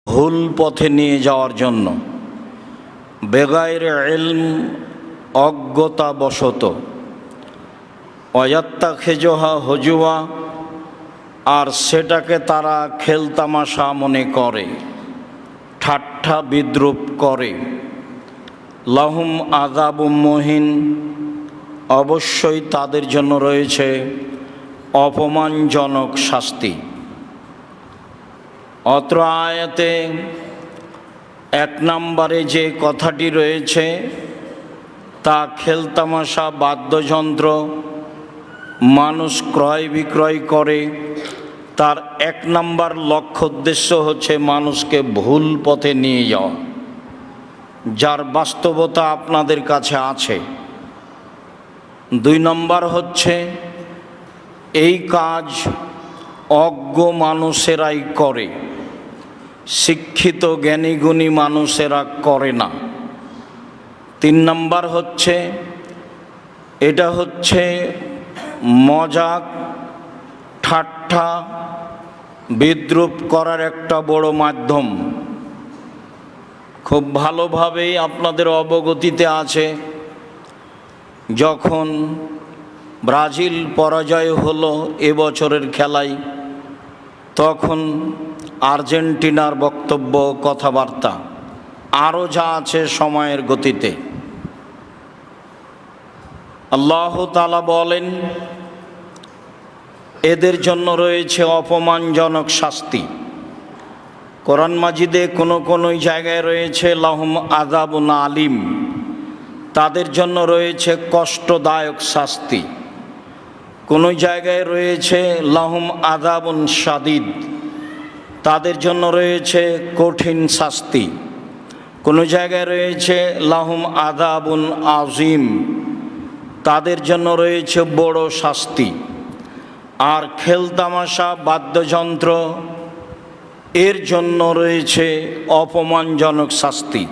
ভুল পথে নিয়ে যাওয়ার জন্য, বেগাইর ইলম, অজ্ঞতাবশত, অয়াত্তাখিজুহা হুজুয়া, আর সেটাকে তারা খেলতামাশা মনে করে, ঠাট্টা বিদ্রূপ করে। লাহুম আযাবুম মুহিন, অবশ্যই তাদের জন্য রয়েছে অপমানজনক শাস্তি। অত্র আয়াতে 1 নম্বরে যে কথাটি রয়েছে তা খেলতামাশা, বাদ্যযন্ত্র মানুষ ক্রয় বিক্রয় করে, তার 1 নম্বর লক্ষ্য উদ্দেশ্য হচ্ছে মানুষকে ভুল পথে নিয়ে যাওয়া, যার বাস্তবতা আপনাদের কাছে আছে। 2 নম্বর হচ্ছে এই কাজ অজ্ঞ মানুষেরাই করে, শিক্ষিত জ্ঞানীগুণী মানুষেরা করে না। 3 নম্বর হচ্ছে এটা হচ্ছে মজাক, ঠাট্টা বিদ্রূপ করার একটা বড় মাধ্যম। খুব ভালোভাবেই আপনাদের অবগতিতে আছে, যখন ব্রাজিল পরাজয় হলো এবছরের খেলায়, তখন আর্জেন্টিনার বক্তব্য, কথাবার্তা আরও যা আছে সময়ের গতিতে, আল্লাহ তাআলা বলেন এদের জন্য রয়েছে অপমানজনক শাস্তি। কোরআন মাজিদে কোনো জায়গায় রয়েছে লাহুম আযাবুন আলিম, তাদের জন্য রয়েছে কষ্টদায়ক শাস্তি। কোনো জায়গায় রয়েছে লাহুম আযাবুন শাদীদ, তাদের জন্য রয়েছে কঠিন শাস্তি। কোনো জায়গায় রয়েছে লাহুম আযাবুন আযীম, তাদের জন্য রয়েছে বড় শাস্তি। আর খেলতামাশা, বাদ্যযন্ত্র এর জন্য রয়েছে অপমানজনক শাস্তি।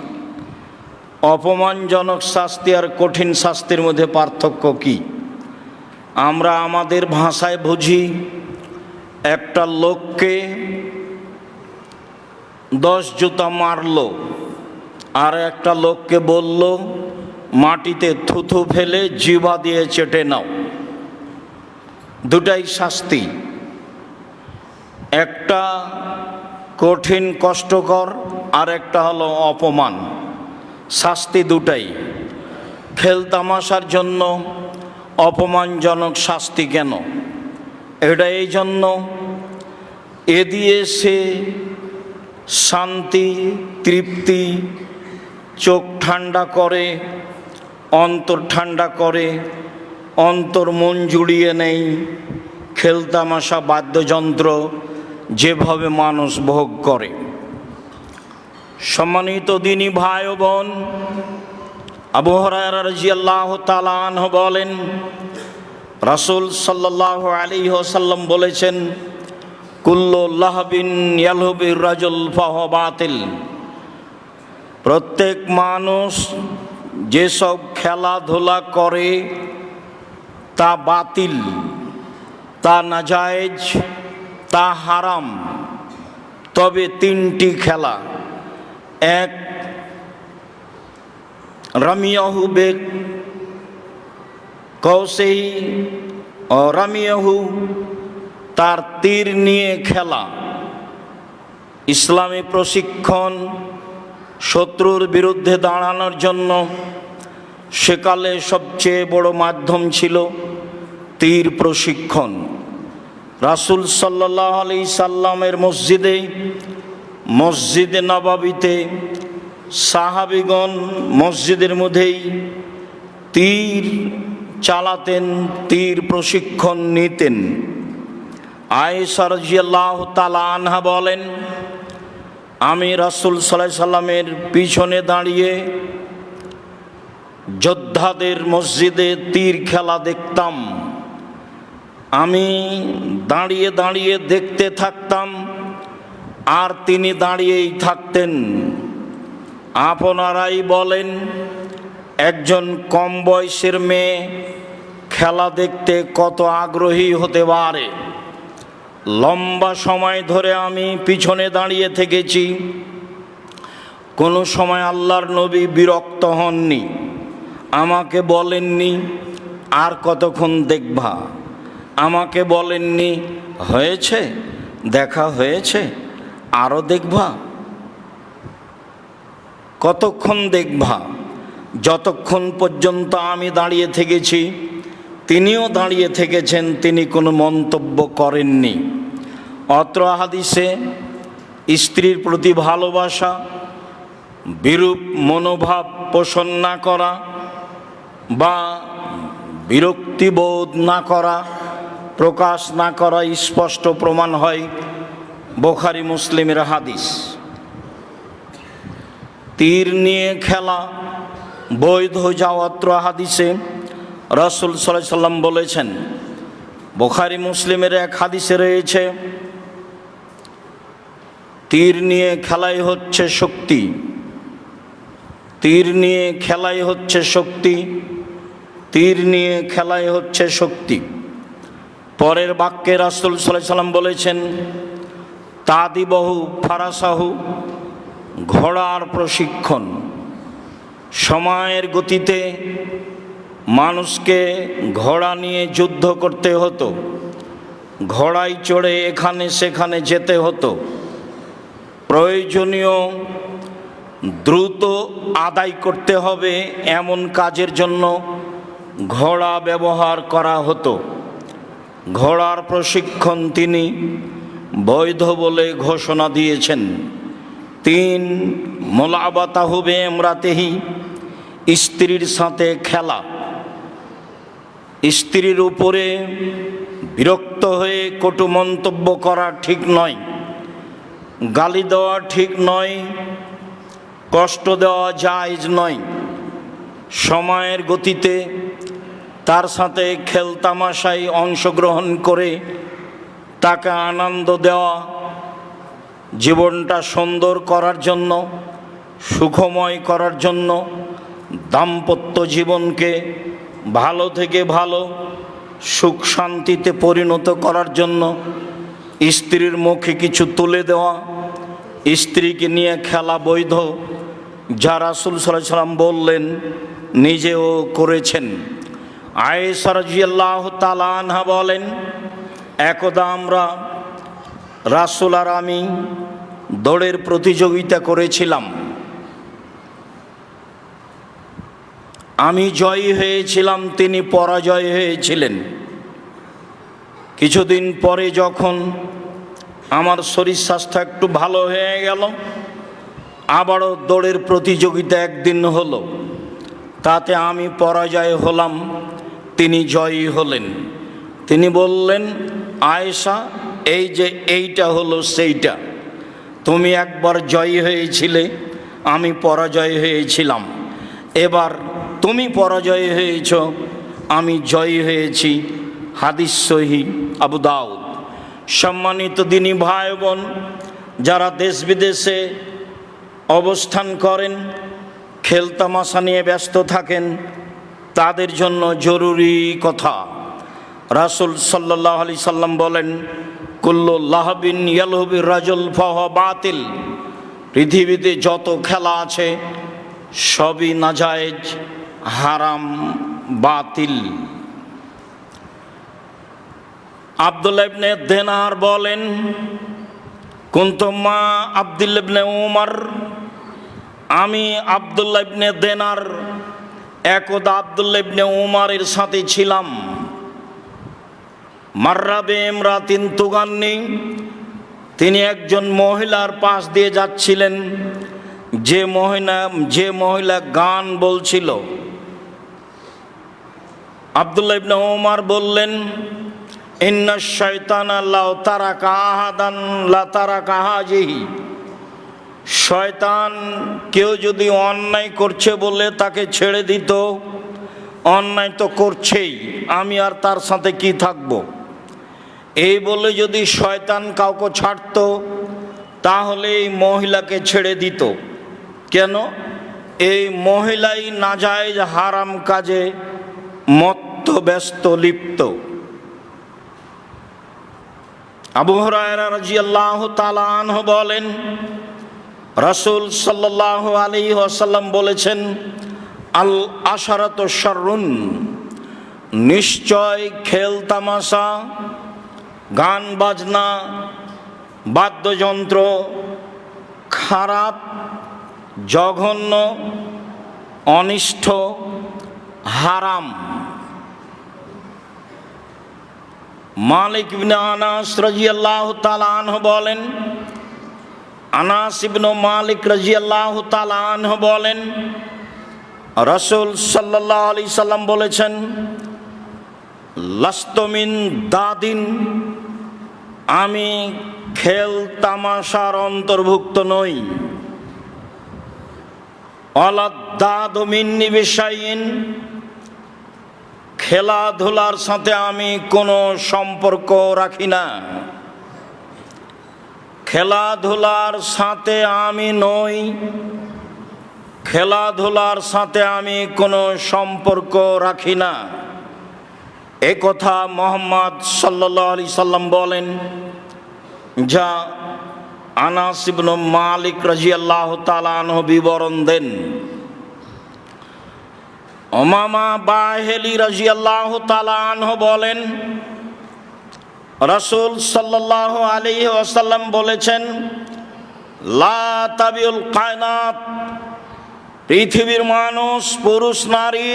অপমানজনক শাস্তি আর কঠিন শাস্তির মধ্যে পার্থক্য কি? আমরা আমাদের ভাষায় বুঝি, একটা লোককে 10 জুতা মারলো, আর একটা লোককে বলল মাটিতে থুথু ফেলে জিহ্বা দিয়ে চেটে নাও। দুটাই শাস্তি, একটা কঠিন কষ্টকর, আর একটা হলো অপমান। শাস্তি দুটাই। খেলতামাশার জন্য অপমানজনক শাস্তি কেন? এটা এই জন্য, এ দিয়ে সে শান্তি, তৃপ্তি, চোখ ঠান্ডা করে, অন্তর ঠান্ডা করে, অন্তর মন জুড়িয়ে নেই। খেলতামাশা, বাদ্যযন্ত্র যেভাবে মানুষ ভোগ করে। সম্মানিত দিনী ভাই ও বোন, আবু হুরায়রা রাদিয়াল্লাহু তাআলা আনহু বলেন, রাসূল সাল্লাল্লাহু আলাইহি ওয়াসাল্লাম বলেছেন, কুল্লু লাহবিন ইয়ালহুবির রাজুল ফাহুয়া বাতিল, প্রত্যেক মানুষ যেসব খেলাধুলা করে তা বাতিল, তা নাজায়েজ, তা হারাম। তবে 3টি খেলা, 1 রামিয়াহু বে কৌসেহি ও রামিয়াহু, তার তীর নিয়ে খেলা। ইসলামী প্রশিক্ষণ, শত্রুর বিরুদ্ধে দাঁড়ানোর জন্য সেকালে সবচেয়ে বড় মাধ্যম ছিল তীর প্রশিক্ষণ। রাসূল সাল্লাল্লাহু আলাইহি সাল্লামের মসজিদে নববীতে সাহাবীগণ মসজিদের মধ্যেই তীর চালাতেন, তীর প্রশিক্ষণ নিতেন। আয়েশা রাদিয়াল্লাহু তাআলা আনহা বলেন, আমি রাসূল সাল্লাল্লাহু আলাইহি সাল্লামের পিছনে দাঁড়িয়ে যোদ্ধাদের মসজিদে তীর খেলা দেখতাম। আমি দাঁড়িয়ে দাঁড়িয়ে দেখতে থাকতাম, আর তিনি দাঁড়িয়েই থাকতেন। আপনারাই বলেন, একজন কম বয়সের মেয়ে খেলা দেখতে কত আগ্রহী হতে পারে। লম্বা সময় ধরে আমি পিছনে দাঁড়িয়ে থেকেছি, কোনো সময় আল্লাহর নবী বিরক্ত হননি, আমাকে বলেননি আর কতক্ষণ দেখবা, আমাকে বলেননি হয়েছে, দেখা হয়েছে, আরও দেখবা, কতক্ষণ দেখবা। যতক্ষণ পর্যন্ত আমি দাঁড়িয়ে থেকেছি তিনিও দাঁড়িয়ে থেকেছেন, তিনি কোনো মন্তব্য করেননি। অত্র হাদিসে স্ত্রীর প্রতি ভালোবাসা, বিরূপ মনোভাব পোষণ না করা বা বিরক্তিবোধ না করা, প্রকাশ না করা স্পষ্ট প্রমাণ হয় বুখারী মুসলিমের হাদিস। তীর নিয়ে খেলা বৈধ যাওয়াত্র হাদিসে রাসূল সাল্লাল্লাহু আলাইহি সাল্লাম বলেছেন, বুখারী মুসলিমের এক হাদিসে রয়েছে, তীর নিয়ে খেলাই হচ্ছে শক্তি, তীর নিয়ে খেলাই হচ্ছে শক্তি, তীর নিয়ে খেলাই হচ্ছে শক্তি। পরের বাক্যে রাসূল সাল্লাল্লাহু আলাইহি সাল্লাম বলেছেন, তাদিবহু ফারাসাহু, ঘোড়ার প্রশিক্ষণ। সময়ের গতিতে মানুষকে ঘোড়া নিয়ে যুদ্ধ করতে হতো, ঘোড়ায় চড়ে এখানে সেখানে যেতে হতো, প্রয়োজনীয় দ্রুত আদায় করতে হবে এমন কাজের জন্য ঘোড়া ব্যবহার করা হতো। ঘোড়ার প্রশিক্ষণ তিনি বৈধ বলে ঘোষণা দিয়েছেন। 3 মুলাবাতাহু বিইমরাতিহি, স্ত্রীর সাথে খেলা। স্ত্রীর উপরে বিরক্ত হয়ে কটু মন্তব্য করা ঠিক নয়, গালি দেওয়া ঠিক নয়, কষ্ট দেওয়া জায়েজ নয়। সময়ের গতিতে তার সাথে খেলতামাশায় অংশগ্রহণ করে তাকে আনন্দ দেওয়া, জীবনটা সুন্দর করার জন্য, সুখময় করার জন্য, দাম্পত্য জীবনকে ভালো থেকে ভালো সুখ শান্তিতে পরিণত করার জন্য স্ত্রীর মুখে কিছু তুলে দেওয়া, স্ত্রীকে নিয়ে খেলা বৈধ, যা রাসূল সাল্লাল্লাহু আলাইহি সাল্লাম বললেন, নিজেও করেছেন। আয়েশা রাদিয়াল্লাহু তাআলা আনহা বলেন, একদা আমরা রাসূল আর আমি দৌড়ের প্রতিযোগিতা করেছিলাম। আমি জয়ী হয়েছিলাম, তিনি পরাজয় হয়েছিলেন। কিছুদিন পরে যখন আমার শরীর স্বাস্থ্য একটু ভালো হয়ে গেল, আবারও দৌড়ের প্রতিযোগিতা একদিন হলো, তাতে আমি পরাজয় হলাম, তিনি জয়ী হলেন। তিনি বললেন, আয়েশা, এই যে এইটা হলো সেইটা, তুমি একবার জয়ী হয়েছিলে, আমি পরাজয় হয়েছিলাম, এবার তুমি পরাজয় হয়েছ, আমি জয়ী হয়েছি। হাদিস সহিহ আবু দাউদ। সম্মানিত দিনী ভাই বোন, যারা দেশ বিদেশে অবস্থান করেন, খেলতামাশা নিয়ে ব্যস্ত থাকেন, তাদের জন্য জরুরি কথা। রাসূল সাল্লাল্লাহু আলাইহি সাল্লাম বলেন, কুল্লু লাহবিন ইয়ালহুবির রাজুল ফাহুয়া বাতিল। পৃথিবীতে যত খেলা আছে সবই নাজায়েজ, হারাম, বাতিল। আব্দুল্লাহ ইবনে দিনার বলেন, কুনতু মা আব্দুল্লাহ ইবনে উমর, আমি আব্দুল্লাহ ইবনে দিনার একদা আব্দুল্লাহ ইবনে উমরের সাথে ছিলাম। মাররা বিইমরাতিন তুগান্নি, তিনি একজন মহিলার পাশ দিয়ে যাচ্ছিলেন, যে মহিলা গান বলছিল। আব্দুল্লাহ ইবনে উমর বললেন, ইন্নাশ শাইতানা লাউ তারাকা আহাদান লা তারাকা হাজিহি, শয়তান কেউ যদি অন্যায় করছে বলে তাকে ছেড়ে দিত, অন্যায় তো করছেই, আমি আর তার সাথে কি থাকব। এই বলে যদি শয়তান কাউকে ছাড়ত, তাহলে এই মহিলাকে ছেড়ে দিত। কেন? এই মহিলাই নাজায়েজ হারাম কাজে মত্ত ব্যস্ত লিপ্ত। আবু হুরায়রা রাদিয়াল্লাহু তাআলা আনহু বলেন, রাসূল সাল্লাল্লাহু আলাইহি ওয়াসাল্লাম বলেছেন, আল আশারাতু শাররুন, নিশ্চয় খেল তামাশা, গান বাজনা, বাদ্যযন্ত্র খারাপ, জঘন্য, অনিষ্ট, হারাম। মালিক ইবনে আনাস রাদিয়াল্লাহু তাআলা আনহু বলেন, আনাস ইবনে মালিক রাদিয়াল্লাহু তাআলা আনহু বলেন, রাসূল সাল্লাল্লাহু আলাইহি সাল্লাম বলেছেন, লাস্তু মিন দাদিন, আমি খেল তামাশার অন্তর্ভুক্ত নই। অলাদ্দাদু মিন্নি বিশাইইন, খেলাধুলার সাথে আমি কোনো সম্পর্ক রাখি না। খেলাধুলার সাথে আমি নই, খেলাধুলার সাথে আমি কোনো সম্পর্ক রাখি না। এ কথা মুহাম্মদ সাল্লাল্লাহু আলাইহি সাল্লাম বলেন, যা আনাস ইবনে মালিক রাদিয়াল্লাহু তাআলা আনহু বিবরণ দেন। উমামা বাহিলি রাদিয়াল্লাহু তাআলা আনহু বলেন, রাসূল সাল্লাল্লাহু আলাইহি ওয়াসাল্লাম বলেছেন, লা তাবিউল কায়নাত, পৃথিবীর মানুষ পুরুষ নারী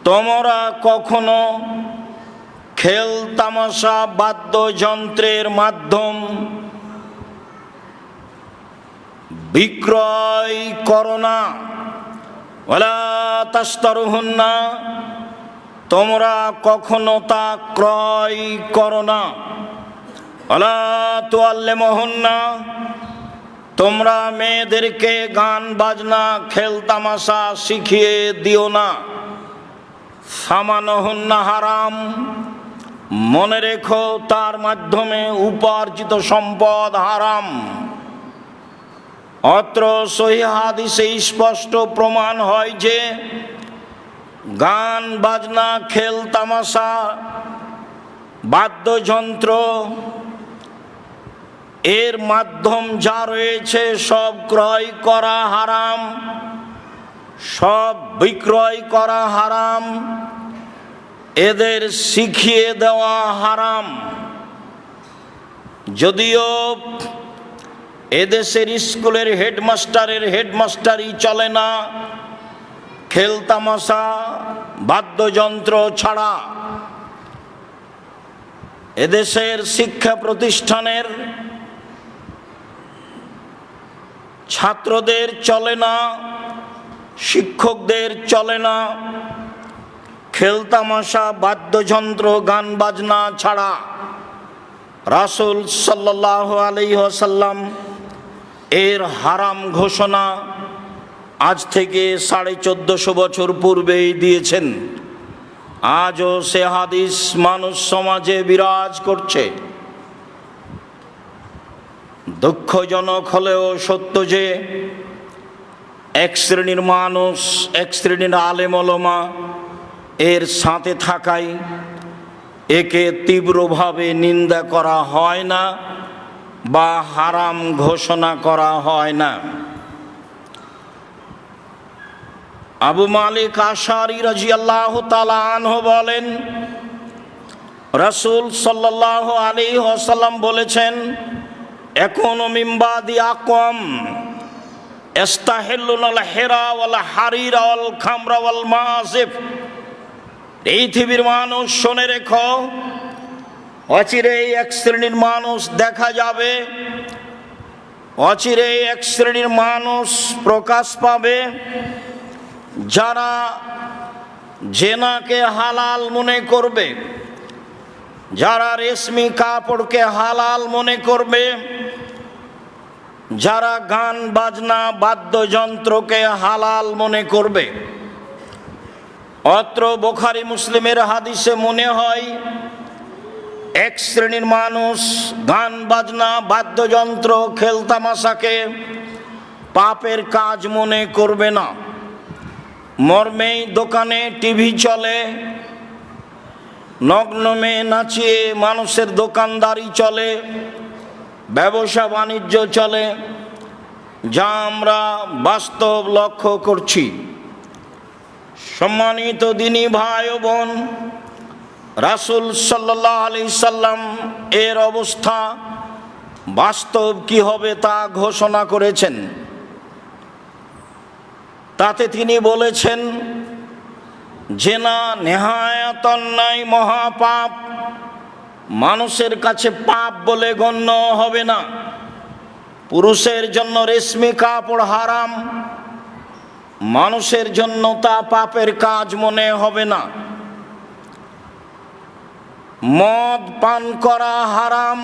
তোমরা কখনো খেল তামাশা বাদ্যযন্ত্রের মাধ্যম বিক্রয় করো না। ওয়ালা তাশতারুহুন্না, তোমরা কখনো তা ক্রয় করো না। ওয়ালা তুআল্লিমুহুন্না, তোমরা মেয়েদেরকে গান বাজনা খেল তামাশা শিখিয়ে দিও না। সামানুহুন্না হারাম, মনে রেখো তার মাধ্যমে উপার্জিত সম্পদ হারাম। অত্র সহিহ হাদিসে স্পষ্ট প্রমাণ হয় যে গান বাজনা খেল তামাশা বাদ্যযন্ত্র এর মাধ্যম যা রয়েছে সব ক্রয় করা হারাম, সব বিক্রয় করা হারাম, এদের শিখিয়ে দেওয়া হারাম। যদিও এদেশের স্কুলের হেডমাস্টারের হেডমাস্টারই চলে না খেল তামাশা বাদ্যযন্ত্র ছাড়া, এদেশের শিক্ষা প্রতিষ্ঠানের ছাত্রদের চলে না, শিক্ষকদের চলে না খেল তামাশা বাদ্যযন্ত্র গান বাজনা ছাড়া। রাসূল সাল্লাল্লাহু আলাইহি ওয়াসাল্লাম এর হারাম ঘোষণা আজ থেকে 1450 বছর পূর্বেই দিয়েছেন। আজও সে হাদিস মানুষ সমাজে বিরাজ করছে। দুঃখজনক হলেও সত্য যে এক শ্রেণীর মানুষ, এক শ্রেণীর আলেম ওলামা এর সাথে থাকায় একে তীব্রভাবে নিন্দা করা হয় না বা হারাম ঘোষণা করা হয় না। আবু মালিক আশআরী রাদিয়াল্লাহু তাআলা আনহু বলেন, রাসূল সাল্লাল্লাহু আলাইহি ওয়াসাল্লাম বলেছেন, একুনু মিন বাদি আকওয়াম ইস্তাহিল্লুনাল হিরা ওয়াল হারিরা ওয়াল খামরা ওয়াল মাযিফ। পৃথিবীর মানুষ শুনে রেখো, অচিরেই এক শ্রেণীর মানুষ দেখা যাবে, অচিরেই এক শ্রেণীর মানুষ প্রকাশ পাবে যারা জেনাকে হালাল মনে করবে, যারা রেশমি কাপড়কে হালাল মনে করবে, যারা গান বাজনা বাদ্যযন্ত্রকে হালাল মনে করবে। অত্র বুখারী মুসলিমের হাদিসে মনে হয় এক শ্রেণীর মানুষ গান বাজনা বাদ্যযন্ত্র খেল তামাশাকে পাপের কাজ মনে করবে না। মর্মেই দোকানে টিভি চলে, নগ্ন মেয়ে নাচিয়ে মানুষের দোকানদারি চলে, ব্যবসা বাণিজ্য চলে, যা আমরা বাস্তব লক্ষ্য করছি। সম্মানিত দিনী ভাই ও বোন, রাসূল সাল্লাল্লাহু আলাইহি সাল্লাম এর অবস্থা বাস্তব কি হবে তা ঘোষণা করেছেন। তাতে তিনি বলেছেন, জেনা নেহায়াত অন্যায় মহাপাপ, মানুষের কাছে পাপ বলে গণ্য হবে না। পুরুষের জন্য রেশমি কাপড় হারাম, মানুষের জন্য তা পাপের কাজ মনে হবে না। মদ পান করা হারাম,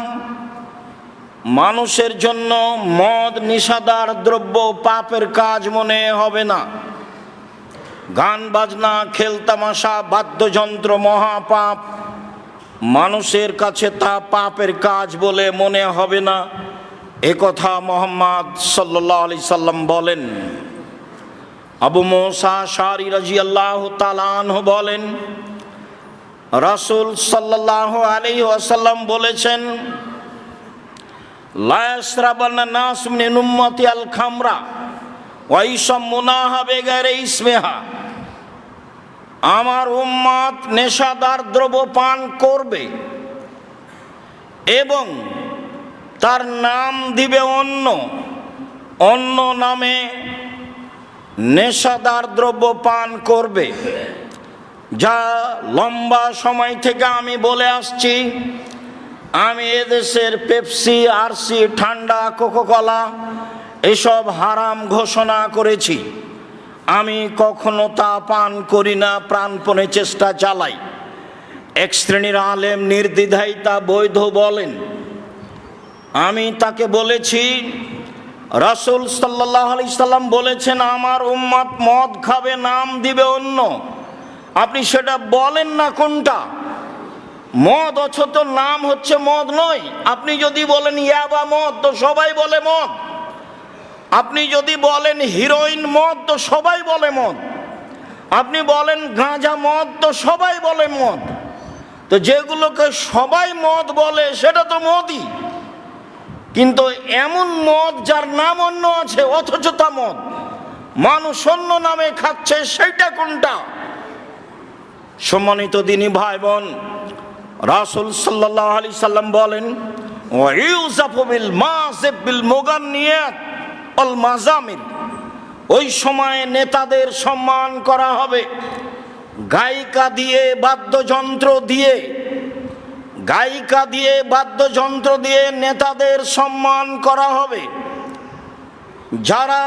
মানুষের জন্য মদ নিষাদার দ্রব্য পাপের কাজ মনে হবে না। গান বাজনা, খেলতামাশা, বাদ্যযন্ত্র মহাপাপ, মানুষের কাছে তা পাপের কাজ বলে মনে হবে না। একথা মুহাম্মদ সাল্লাল্লাহু আলাইহি সাল্লাম বলেন। আবু মুসা আশআরী রাদিয়াল্লাহু তাআলা আনহু বলেন, রাসূল সাল্লাল্লাহু আলাইহি ওয়াসাল্লাম বলেছেন, লা ইয়াশরাবান্না নাস মিন উম্মতি আল খামরা ওয়া ইয়াশমুনাহা বিগাইরি ইসমিহা। আমার উম্মত নেশাদার দ্রব্য পান করবে এবং তার নাম দিবে অন্য, অন্য নামে নেশাদার দ্রব্য পান করবে। যা লম্বা সময় থেকে আমি বলে আসছি। আমি এদেশের পেপসি, আরসি, ঠান্ডা, কোকাকোলা এসব হারাম ঘোষণা করেছি। আমি কখনো তা পান করি না, প্রাণপণে চেষ্টা চালাই। এক শ্রেণীর আলেম নির্দ্বিধায় তা বৈধ বলেন। আমি তাকে বলেছি, রাসূল সাল্লাল্লাহু আলাইহি সাল্লাম বলেছেন আমার উম্মত মদ খাবে, নাম দিবে অন্য। আপনি সেটা বলেন না কোনটা? মদ অথচ নাম হচ্ছে মদ নয়। আপনি যদি বলেন ইয়াবা মদ, তো সবাই বলে মদ। আপনি যদি বলেন হিরোইন মদ, তো সবাই বলে মদ। আপনি বলেন গাঁজা মদ, তো সবাই বলে মদ। তো যেগুলোকে সবাই মদ বলে সেটা তো মদই, কিন্তু এমন মদ যার নাম অন্য আছে অথচ তা মদ, মানুষ অন্য নামে খাচ্ছে, সেইটা কোনটা? সম্মানিত দিনী ভাই বোন, রাসূল সাল্লাল্লাহু আলাইহি সাল্লাম বলেন, ওয়া ইউযাফু বিল মাযিব বিল মুগান্নিয়াত আল মাযামির। ওই সময়ে নেতাদের সম্মান করা হবে গায়িকা দিয়ে, বাদ্যযন্ত্র দিয়ে। গায়িকা দিয়ে, বাদ্যযন্ত্র দিয়ে নেতাদের সম্মান করা হবে। যারা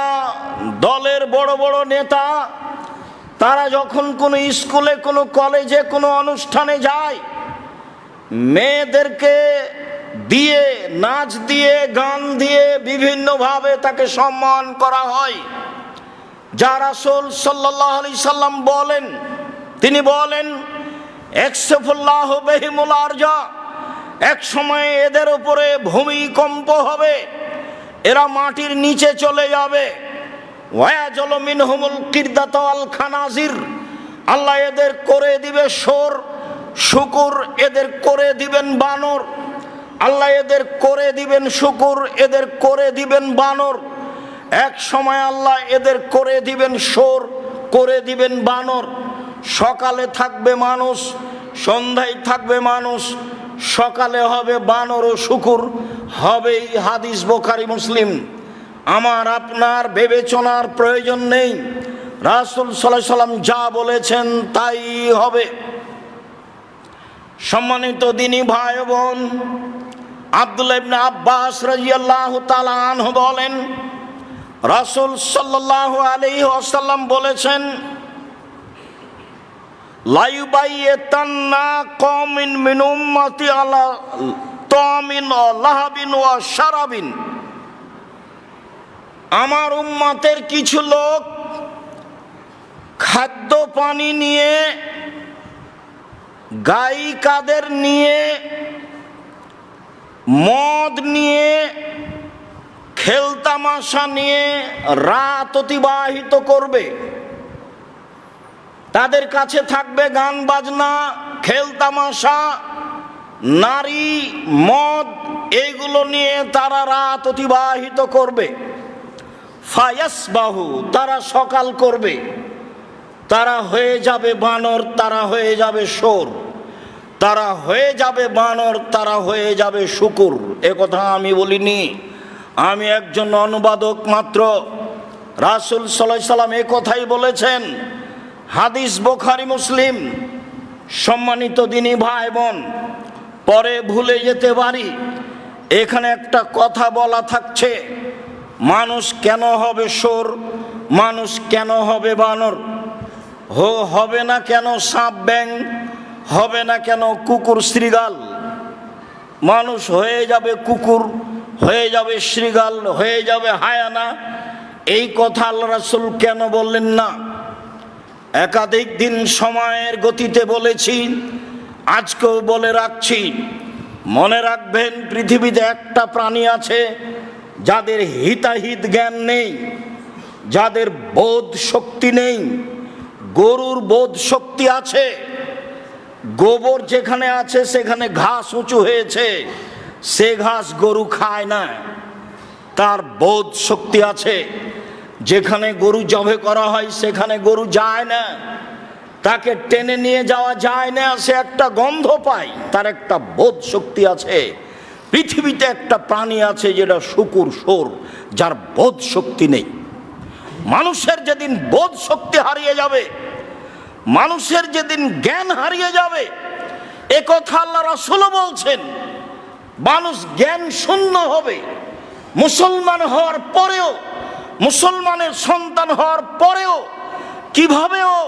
দলের বড় বড় নেতা, তারা যখন কোনো স্কুলে, কোনো কলেজে, কোনো অনুষ্ঠানে যায়, মেয়েদেরকে দিয়ে, নাচ দিয়ে, গান দিয়ে বিভিন্নভাবে তাকে সম্মান করা হয়। যা রাসূল সাল্লাল্লাহু আলাইহি সাল্লাম বলেন, তিনি বলেন, একসাফুল্লাহু বিহিমুল আরজা। এক সময় এদের উপরে ভূমিকম্প হবে, এরা মাটির নিচে চলে যাবে। ওয়ায়াজলু মিনহুমুল কিরদাতু ওয়াল খানাজির। আল্লাহ এদের করে দিবে শোর, শূকর, এদের করে দিবেন বানর। আল্লাহ এদের করে দিবেন শূকর, এদের করে দিবেন বানর। এক সময় আল্লাহ এদের করে দিবেন শোর, করে দিবেন বানর। সকালে থাকবে মানুষ, সন্ধ্যায় থাকবে মানুষ, সকালে হবে বানর ও শূকর, হবে হাদিস বুখারী মুসলিম। আমার আপনার বিবেচনার প্রয়োজন নেই, রাসূল সাল্লাল্লাহু আলাইহি সাল্লাম যা বলেছেন তাই হবে। সম্মানিত দিনী ভাই বোন, আব্দুল্লাহ ইবনে আব্বাস রাদিয়াল্লাহু তাআলা আনহু বলেন, রাসূল সাল্লাল্লাহু আলাইহি ওয়াসাল্লাম বলেছেন, লা ইউবাইয়াতান্না কওমিন মিন উম্মতি আলা তামিন ওয়া লাহাবিন ওয়া শারাবিন। আমার উম্মতের কিছু লোক খাদ্য পানি নিয়ে, গায়িকাদের নিয়ে, মদ নিয়ে, খেলতামাশা নিয়ে রাত অতিবাহিত করবে। তাদের কাছে থাকবে গান বাজনা, খেলতামাশা, নারী, মদ, এইগুলো নিয়ে তারা রাত অতিবাহিত করবে। ফায়াসবাহু, তারা সকাল করবে, তারা হয়ে যাবে বানর, তারা হয়ে যাবে শোর, তারা হয়ে যাবে বানর, তারা হয়ে যাবে শুকুর। এ কথা আমি বলিনি, আমি একজন অনুবাদক মাত্র। রাসূল সাল্লাল্লাহু আলাইহি সাল্লাম এ কথাই বলেছেন, হাদিস বুখারী মুসলিম। সম্মানিত দিনী ভাই বোন, পরে ভুলে যেতে পারি, এখানে একটা কথা বলা থাকছে, মানুষ কেন হবে শোর, মানুষ কেন হবে বানর, হবে না কেন সাপ ব্যাং, হবে না কেন কুকুর শৃগাল? মানুষ হয়ে যাবে কুকুর, হয়ে যাবে শৃগাল, হয়ে যাবে হায়ানা। এই কথা আল্লাহ রাসূল কেন বললেন না? একাধিক দিন সময়ের গতিতে বলেছি, আজকেও বলে রাখছি। মনে রাখবেন, পৃথিবীতে একটা প্রাণী আছে যাদের হিতাহিত জ্ঞান নেই, যাদের বোধ শক্তি নেই। গরুর বোধ শক্তি আছে। গোবর যেখানে আছে সেখানে ঘাস উঁচু হয়েছে, সে ঘাস গরু খায় না, তার বোধ শক্তি আছে। যেখানে গরু জবে করা হয় সেখানে গরু যায় না, তাকে টেনে নিয়ে যাওয়া যায় না, সে একটা গন্ধ পায়, তার একটা বোধ শক্তি আছে। পৃথিবীতে একটা প্রাণী আছে যেটা শুকুর, শোর, যার বোধ শক্তি নেই। মানুষের যেদিন বোধ শক্তি হারিয়ে যাবে, মানুষের যেদিন জ্ঞান হারিয়ে যাবে, এ কথা আল্লাহ রাসূল বলছেন, মানুষ জ্ঞান শূন্য হবে। মুসলমান হওয়ার পরেও, মুসলমানের সন্তান হওয়ার পরেও কিভাবে ও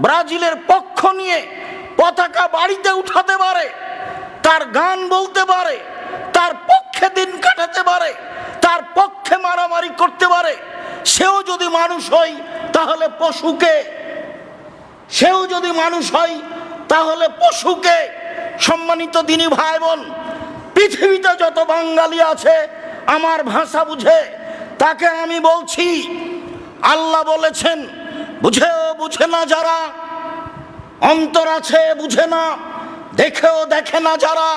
ব্রাজিলের পক্ষ নিয়ে পতাকা বাড়িতে উঠাতে পারে, তার গান বলতে পারে, তার পক্ষে দিন কাটাতে পারে, তার পক্ষে মারামারি করতে পারে? সেও যদি মানুষ হয় তাহলে পশুকে, সেও যদি মানুষ হয় তাহলে পশুকে। সম্মানিত দিনী ভাই বোন, পৃথিবীতে যত বাঙালি আছে আমার ভাষা বুঝে, তাকে আমি বলছি, আল্লাহ বলেছেন, বুঝেও বুঝে না যারা, অন্তর আছে বুঝে না, দেখেও দেখে না যারা,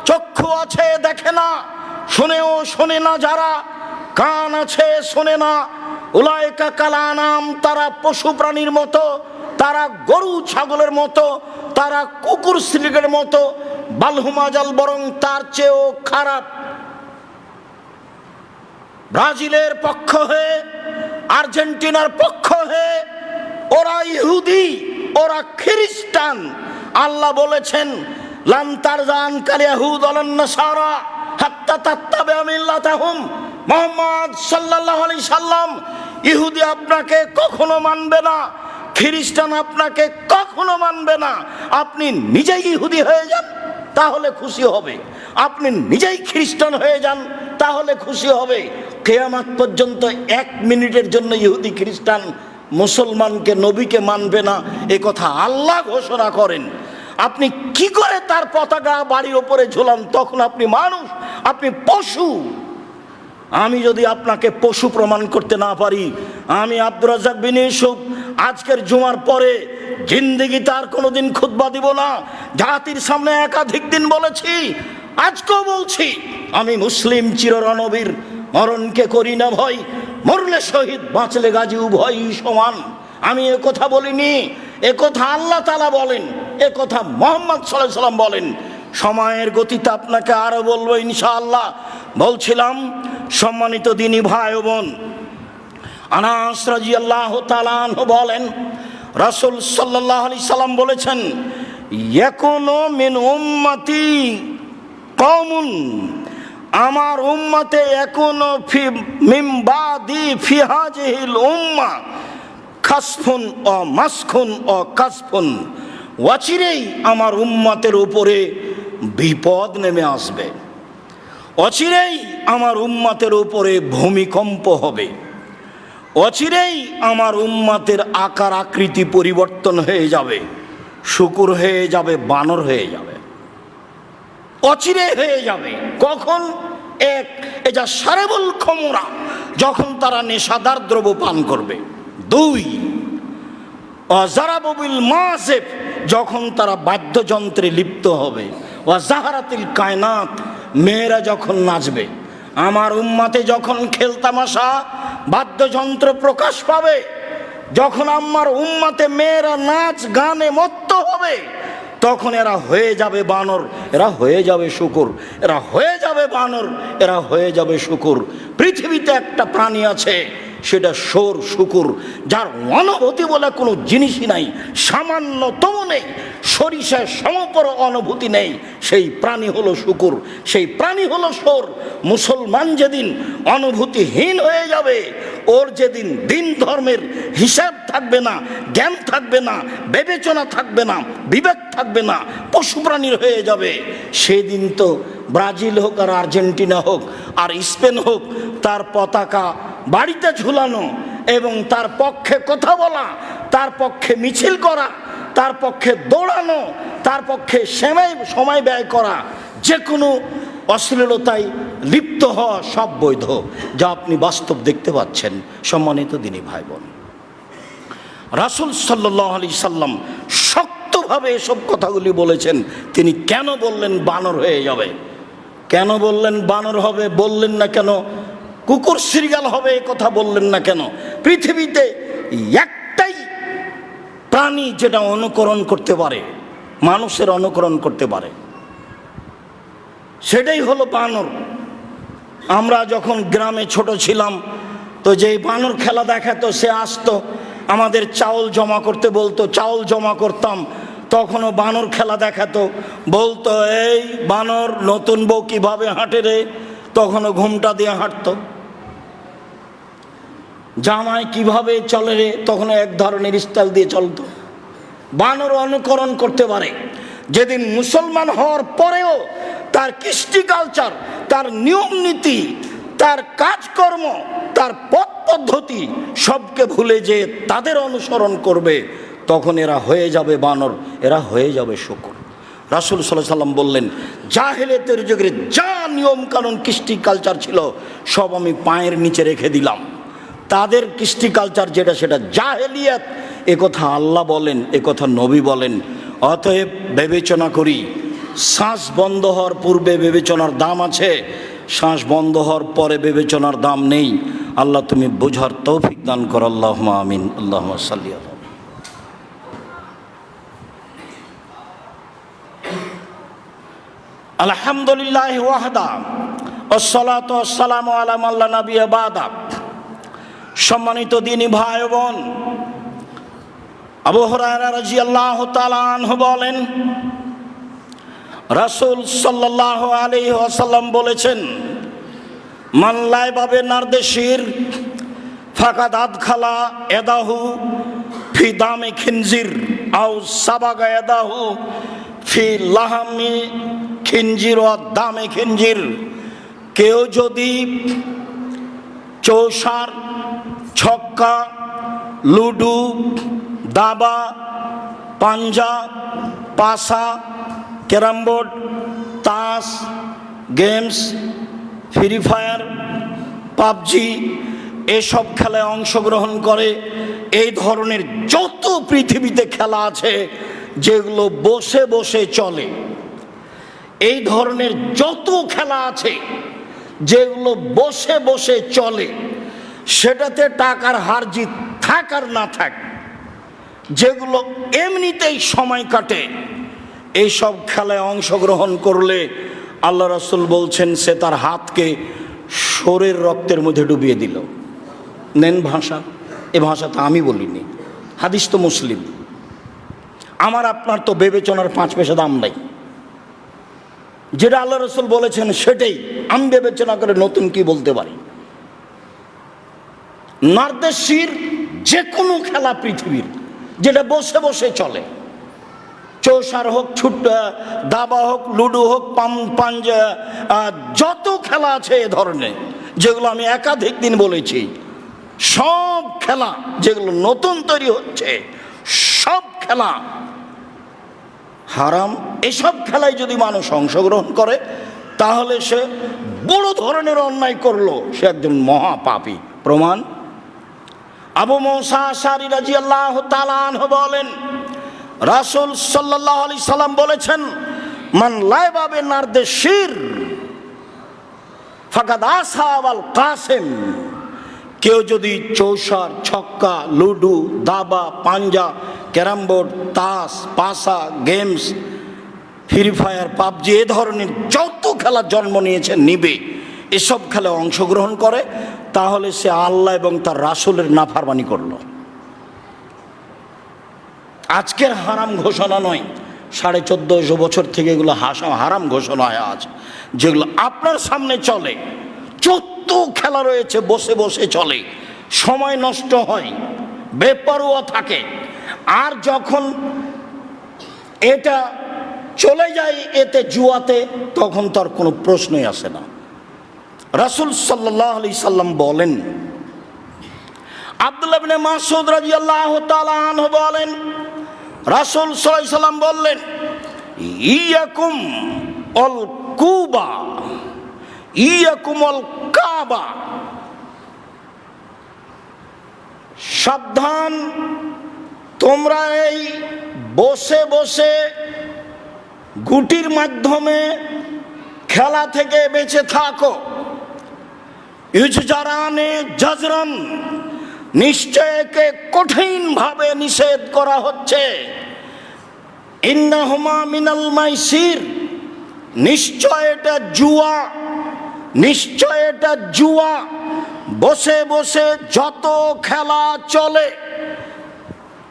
চক্ষু আছে দেখে না, শুনেও শোনে না যারা, কান আছে শোনে না, উলাইকা কাল আনাম, তারা পশু প্রাণীর মতো, তারা গরু ছাগলের মতো, তারা কুকুর শ্রীগের মতো, বালহুমাজাল, বরং তার চেয়েও খারাপ। ব্রাজিলের পক্ষ হয়ে, আর্জেন্টিনার পক্ষ হয়ে, ওরা ইহুদি, ওরা খ্রিস্টান। আল্লাহ বলেছেন, লান তারজান কাল ইয়াহুদ ওয়ালান নাসারা হাত্তা তাত্তাবিআ মিল্লাতাহুম। মুহাম্মদ সাল্লাল্লাহু আলাইহি সাল্লাম, ইহুদি আপনাকে কখনো মানবে না, খ্রিস্টান আপনাকে কখনো মানবে না। আপনি নিজেই ইহুদি হয়ে যান, তাহলে খুশি হবে। আপনি নিজেই খ্রিস্টান হয়ে যান, তাহলে খুশি হবে। কিয়ামত পর্যন্ত 1 মিনিটের জন্য ইহুদি খ্রিস্টান মুসলমানকে, নবীকে মানবে না, এ কথা আল্লাহ ঘোষণা করেন। আপনি কি করে তার পতাকা বাড়ির ওপরে ঝোলান? তখন আপনি মানুষ, আপনি পশু। আমি যদি আপনাকে পশু প্রমাণ করতে না পারি, আমি আব্দুর রাজ্জাক বিন ইউসুফ আজকের জুমার পরে জিন্দেগি তার কোনোদিন খুতবা দিব না। জাতির সামনে একাধিক দিন বলেছি, আজকেও বলছি, আমি মুসলিম চিররণবীর, মরণকে করি না ভয়, মরলে শহীদ, বাঁচলে গাজী, উভয়ই সমান। আমি এ কথা বলিনি, এ কথা আল্লাহ তাআলা বলেন, এ কথা মুহাম্মদ সাল্লাল্লাহু আলাইহি সাল্লাম বলেন। সময়ের গতিতে আপনাকে আরো বলবো ইনশাআল্লাহ। বলছিলাম, সম্মানিত দিনী ভাই ও বোন, আনাস রাদিয়াল্লাহু তাআলা আনহু বলেন, রাসূল সাল্লাল্লাহু আলাইহি সাল্লাম বলেছেন, ইয়াকুনু মিন উম্মতি কওমুন, আমার উম্মতে একুনো ফি মিন বাদি ফি হাযিহিল উম্মাহ খাসফুন ও মাসখুন ও কাসফুন, অচিরেই আমার উম্মতের উপরে বিপদ নেমে আসবে, অচিরেই আমার উম্মতের উপরে ভূমিকম্প হবে, অচিরেই আমার উম্মতের আকার আকৃতি পরিবর্তন হয়ে যাবে, শুকুর হয়ে যাবে, বানর হয়ে যাবে, অচিরে হয়ে যাবে। কখন? এক, এটা সারেবুল খমরা, যখন তারা নেশাদার দ্রব্য পান করবে। 2, অজারাবুল মাসিফ, যখন তারা বাদ্যযন্ত্রে লিপ্ত হবে। ওয়াজাহারাতিল কায়নাত, মেয়েরা যখন নাচবে। আমার উম্মতে যখন খেলতামাশা বাদ্যযন্ত্র প্রকাশ পাবে, যখন আমার উম্মতে মেয়েরা নাচ গানে মত্ত হবে, তখন এরা হয়ে যাবে বানর, এরা হয়ে যাবে শূকর, এরা হয়ে যাবে বানর, এরা হয়ে যাবে শূকর। পৃথিবীতে একটা প্রাণী আছে, সেটা শোর শূকর, যার অনুভূতি বলে কোনো জিনিসই নাই, সামান্যতম নেই, সরিষার সমপর অনুভূতি নেই। সেই প্রাণী হলো শূকর, সেই প্রাণী হলো শোর। মুসলমান যেদিন অনুভূতিহীন হয়ে যাবে, ওর যেদিন দিন ধর্মের হিসাব থাকবে না, জ্ঞান থাকবে না, বিবেচনা থাকবে না, বিবেক থাকবে না, পশু প্রাণীর হয়ে যাবে, সেদিন তো ব্রাজিল হোক আর আর্জেন্টিনা হোক আর স্পেন হোক, তার পতাকা বাড়িতে ঝুলানো এবং তার পক্ষে কথা বলা, তার পক্ষে মিছিল করা, তার পক্ষে দৌড়ানো, তার পক্ষে সময় ব্যয় করা, যে কোনো অশ্লীলতায় লিপ্ত হওয়া সব বৈধ, যা আপনি বাস্তব দেখতে পাচ্ছেন। সম্মানিত দিনী ভাই বোন, রাসূল সাল্লাল্লাহু আলাইহি সাল্লাম শক্তভাবে এসব কথাগুলি বলেছেন। তিনি কেন বললেন বানর হয়ে যাবে? কেন বললেন বানর হবে? বললেন না কেন কুকুর শৃগাল হবে? এ কথা বললেন না কেন? পৃথিবীতে একটাই প্রাণী যেটা অনুকরণ করতে পারে, মানুষের অনুকরণ করতে পারে, সেটাই হলো বানর। আমরা যখন গ্রামে ছোট ছিলাম, তো যেই বানর খেলা দেখাতো, সে আসতো, আমাদের চাউল জমা করতে বলতো, চাউল জমা করতাম, তখনও বানর খেলা দেখাতো, বলতো এই বানর নতুন বউ কিভাবে হাঁটে রে, তখনও ঘুমটা দিয়ে হাঁটতো। জামাই কিভাবে চলে রে, তখনও এক ধরনের স্টাইল দিয়ে চলতো। বানর অনুকরণ করতে পারে। যেদিন মুসলমান হওয়ার পরেও তার কৃষ্টি কালচার, তার নিয়ম নীতি, তার কাজকর্ম, তার পথ পদ্ধতি সবকে ভুলে যে তাদের অনুসরণ করবে, তখন এরা হয়ে যাবে বানর, এরা হয়ে যাবে শূকর। রাসূল সাল্লাল্লাহু আলাইহি সাল্লাম বললেন, জাহেলিয়াতের যুগের যা নিয়ম কানুন কৃষ্টি কালচার ছিল, সব আমি পায়ের নিচে রেখে দিলাম। তাদের কৃষ্টি কালচার যেটা, সেটা জাহেলিয়াত। এ কথা আল্লাহ বলেন, এ কথা নবী বলেন। অতএব বিবেচনা করি, শ্বাস বন্ধ হওয়ার পূর্বে বিবেচনার দাম আছে, শ্বাস বন্ধ হওয়ার পরে বিবেচনার দাম নেই। আল্লাহ তুমি বোঝার তৌফিক দান করো। আল্লাহুম্মা আমিন। আল্লাহুম্মা সাল্লি আলা। আলহামদুলিল্লাহ ওয়াহদা ওয়াসসালাতু ওয়াসসালামু আলা মান লা নাবিয়্যা বা'দা। সম্মানিত দ্বীনি ভাই বোন, আবু হুরায়রা রাদিয়াল্লাহু তাআলা আনহু বলেন, রাসূল সাল্লাল্লাহু আলাইহি ওয়াসাল্লাম বলেছেন, মান লাইবা বিনারদেশির ফাকাদ আদখালা ইয়াদাহু ফি দামি খিনজির আও সাবাগা ইয়াদাহু ফি লাহামি খিনজির ওয়া দামে খিনজির। কেউ যদি চৌসার, ছক্কা, লুডু, দাবা, পাঞ্জা, পাশা, ক্যারাম বোর্ড, তাস, গেমস, ফ্রি ফায়ার, পাবজি, এসব খেলায় অংশগ্রহণ করে, এই ধরনের যত পৃথিবীতে খেলা আছে যেগুলো বসে বসে চলে, এই ধরনের যত খেলা আছে যেগুলো বসে বসে চলে, সেটাতে টাকার হার জিত থাক আর না থাক, যেগুলো এমনিতেই সময় কাটে, এইসব খেলায় অংশগ্রহণ করলে আল্লাহ রাসূল বলছেন, সে তার হাতকে শরীর রক্তের মধ্যে ডুবিয়ে দিল। নেন ভাষা, এ ভাষা তো আমি বলিনি, হাদিস তো মুসলিম। আমার আপনার তো বিবেচনার 5 পয়সা দাম নাই। যেটা আল্লাহ রাসূল বলেছেন সেটাই আমি বিবেচনা করে নতুন কি বলতে পারি। নারদেশির যে কোনো খেলা পৃথিবীর যেটা বসে বসে চলে, চৌসার হোক, দাবা হোক, লুডু হোক, পাঞ্জা, যত খেলা আছে এ ধরনের, যেগুলো আমি একাধিক দিন বলেছি, সব খেলা যেগুলো নতুন তৈরি হচ্ছে, সব খেলা হারাম। এসব খেলায় যদি মানুষ অংশগ্রহণ করে, তাহলে সে বড় ধরনের অন্যায় করলো, সে একজন মহাপাপী। প্রমাণ, আবু মুসা আশআরী রাদিয়াল্লাহু তাআলা আনহু বলেন, রাসূল সাল্লাল্লাহু আলাইহি সাল্লাম বলেছেন, মান লাইবা বিনারদেশির ফাকাদ আসাবাল কাসেম, কেউ যদি চৌসার, ছক্কা, লুডু, দাবা, পাঞ্জা, ক্যারাম বোর্ড, তাস, পাসা, গেমস, ফ্রি ফায়ার, পাবজি, এ ধরনের যত খেলা জন্ম নিয়েছে নিবে, এসব খেলায় অংশগ্রহণ করে, তাহলে সে আল্লাহ এবং তার রাসূলের নাফরমানি করলো। আজকের হারাম ঘোষণা নয়, 1450 বছর থেকে এগুলো হারাম ঘোষণা হয় আজ, যেগুলো আপনার সামনে চলে। যত খেলা রয়েছে বসে বসে চলে, সময় নষ্ট হয়, বেপরোয়া থাকে। আর যখন এটা চলে যায় এতে জুয়াতে, তখন তার কোনো প্রশ্নই আসে না। রাসূল সাল্লাল্লাহু আলাইহি সাল্লাম বলেন, আব্দুল্লাহ ইবনে মাসউদ রাদিয়াল্লাহু তাআলা আনহু বলেন, রাসূল সাল্লাল্লাহু আলাইহি সাল্লাম বললেন, ইয়াকুম অল কুবা ইয়াকুম অল কাবা, সাবধান, তোমরা এই বসে বসে গুটির মাধ্যমে খেলা থেকে বেঁচে থাকো। ইউজারানে জাজরান, নিশ্চয় একে কঠিনভাবে নিষেধ করা হচ্ছে। ইন্নাহুমা মিনাল মাইসির, নিশ্চয় এটা জুয়া, নিশ্চয় এটা জুয়া। বসে বসে যত খেলা চলে,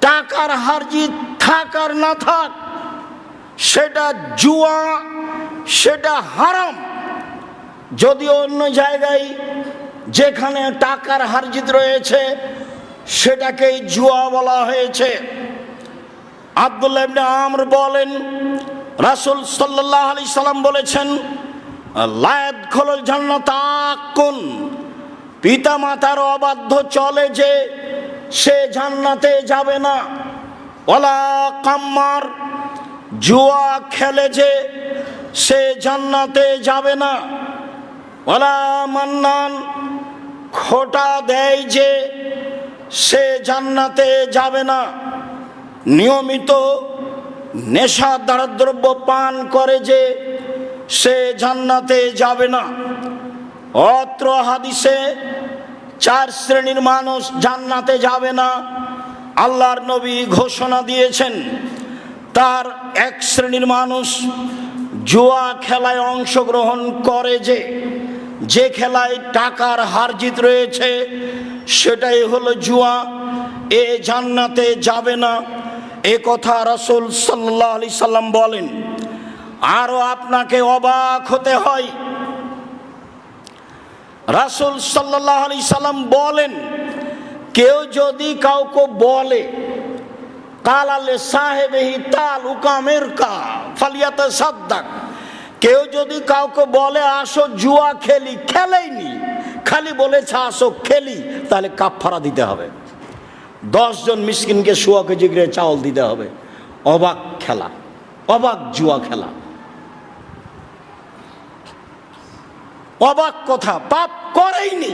টাকার হার জিত থাক আর না থাক, সেটা জুয়া, সেটা হারাম। যদি অন্য জায়গায় যেখানে টাকার হার জিত রয়েছে সেটাকেই জুয়া বলা হয়েছে। আব্দুল্লাহ ইবনে আমর বলেন, রাসূল সাল্লাল্লাহু আলাইহি সাল্লাম বলেছেন, লা ইয়াদখুলুল জান্নাতা আকুন, পিতা মাতার অবাধ্য চলে যে সে জান্নাতে যাবে না। ওয়ালা কাম্মার, জুয়া খেলে যে সে জান্নাতে যাবে না। ওয়ালা মান্নান, খোটা দেয় যে সে জান্নাতে যাবে না। নিয়মিত নেশাদার দ্রব্য পান করে যে সে জান্নাতে যাবে না। অত্র হাদিসে 4 শ্রেণীর মানুষ জান্নাতে যাবে না আল্লাহর নবী ঘোষণা দিয়েছেন। তার 1 শ্রেণীর মানুষ জুয়া খেলায় অংশগ্রহণ করে যে খেলায় টাকার হার জিত রয়েছে সেটাই হলো জুয়া, এ জান্নাতে যাবে না। এ কথা রাসূল সাল্লাল্লাহু আলাইহি সাল্লাম বলেন। আরও আপনাকে অবাক হতে হয়, রাসূল সাল্লাল্লাহু আলাইহি সাল্লাম বলেন, কেউ যদি কাউকে বলে কালালে সাহেবেহি তাল উকামের কা ফালিয়াতাসাদ্দাক, কেউ যদি কাউকে বলে আসো জুয়া খেলি, খেলেইনি, খালি বলেছে আসো খেলি, তাহলে কাফারা দিতে হবে। 10 জন মিসকিনকে 100 কেজি করে চাউল দিতে হবে। অবাক খেলা, অবাক জুয়া খেলা, অবাক কথা। পাপ করেইনি,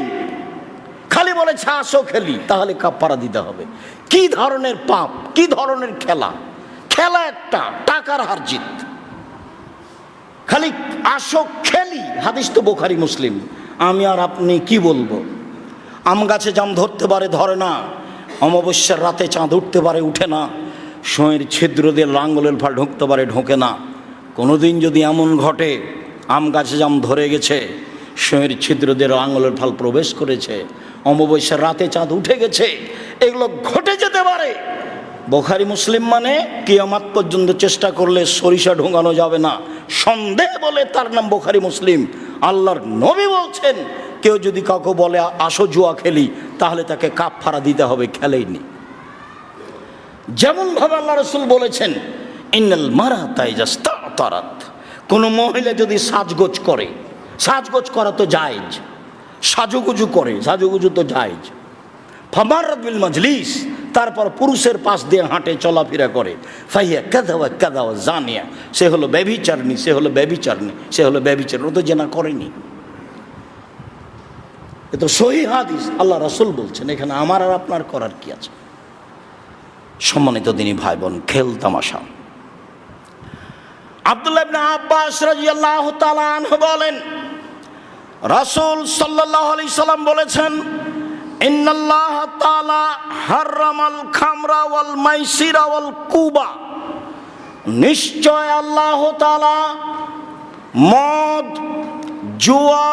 খালি বলেছে আসো খেলি, তাহলে কাফারা দিতে হবে। কি ধরনের পাপ, কি ধরনের খেলা? খেলা একটা, টাকার হার জিত, খালি আসো খেলি। হাদিস তো বুখারী মুসলিম। আমি আর আপনি কি বলবো? আম গাছে জাম ধরতে পারে, ধরে না। অমাবস্যার রাতে চাঁদ উঠতে পারে, উঠে না। সময়ের ছিদ্র দিয়ে লাঙ্গলের ফাল ঢুকতে পারে, ঢোকে না। কোনোদিন যদি এমন ঘটে আম গাছে জাম ধরে গেছে, সময়ের ছিদ্র দিয়ে লাঙ্গলের ফাল প্রবেশ করেছে, অমাবস্যার রাতে চাঁদ উঠে গেছে, এগুলো ঘটে যেতে পারে। বুখারী মুসলিম মানে কিয়ামত পর্যন্ত চেষ্টা করলে সরিষা ঢোকানো যাবে না, সন্দেহ বলে তার নাম বুখারী মুসলিম। আল্লাহর নবী বলছেন, কেউ যদি কাউকে বলে আসো জুয়া খেলি, তাহলে তাকে কাফারা দিতে হবে, খেলেইনি। যেমন ভাবে আল্লাহ রাসূল বলেছেন, ইন্নাল মারাতা ইজাস্তাতারাত, কোন মহিলা যদি সাজগোজ করে, সাজগোজ করা তো জায়েজ, সাজুগুজু করে, সাজুগুজু তো জায়েজ। ফামাররাত বিল মাজলিস, তারপর পুরুষের পাশ দিয়ে হাঁটে, চলাফেরা করে, ফাইয়া কাযাওয়া কাযাওয়া জানিয়া, সে হলো ব্যভিচারিণী, সে হলো ব্যভিচারিণী, সে হলো ব্যভিচারিণী। ও তো জেনা করেনি। এ তো সহিহ হাদিস, আল্লাহ রাসূল বলছেন। এখানে আমার আর আপনার করার কি আছে? সম্মানিত দিনী ভাই বোন, খেল তামাশা। আব্দুল্লাহ ইবনে আব্বাস রাদিয়াল্লাহু তাআলা আনহু বলেন, রাসূল সাল্লাল্লাহু আলাইহি সাল্লাম বলেছেন, ইন্নাল্লাহ তাআলা হারামাল খামরা ওয়াল মাইসিরা ওয়াল কুবা, নিশ্চয় আল্লাহ তাআলা মদ, জুয়া,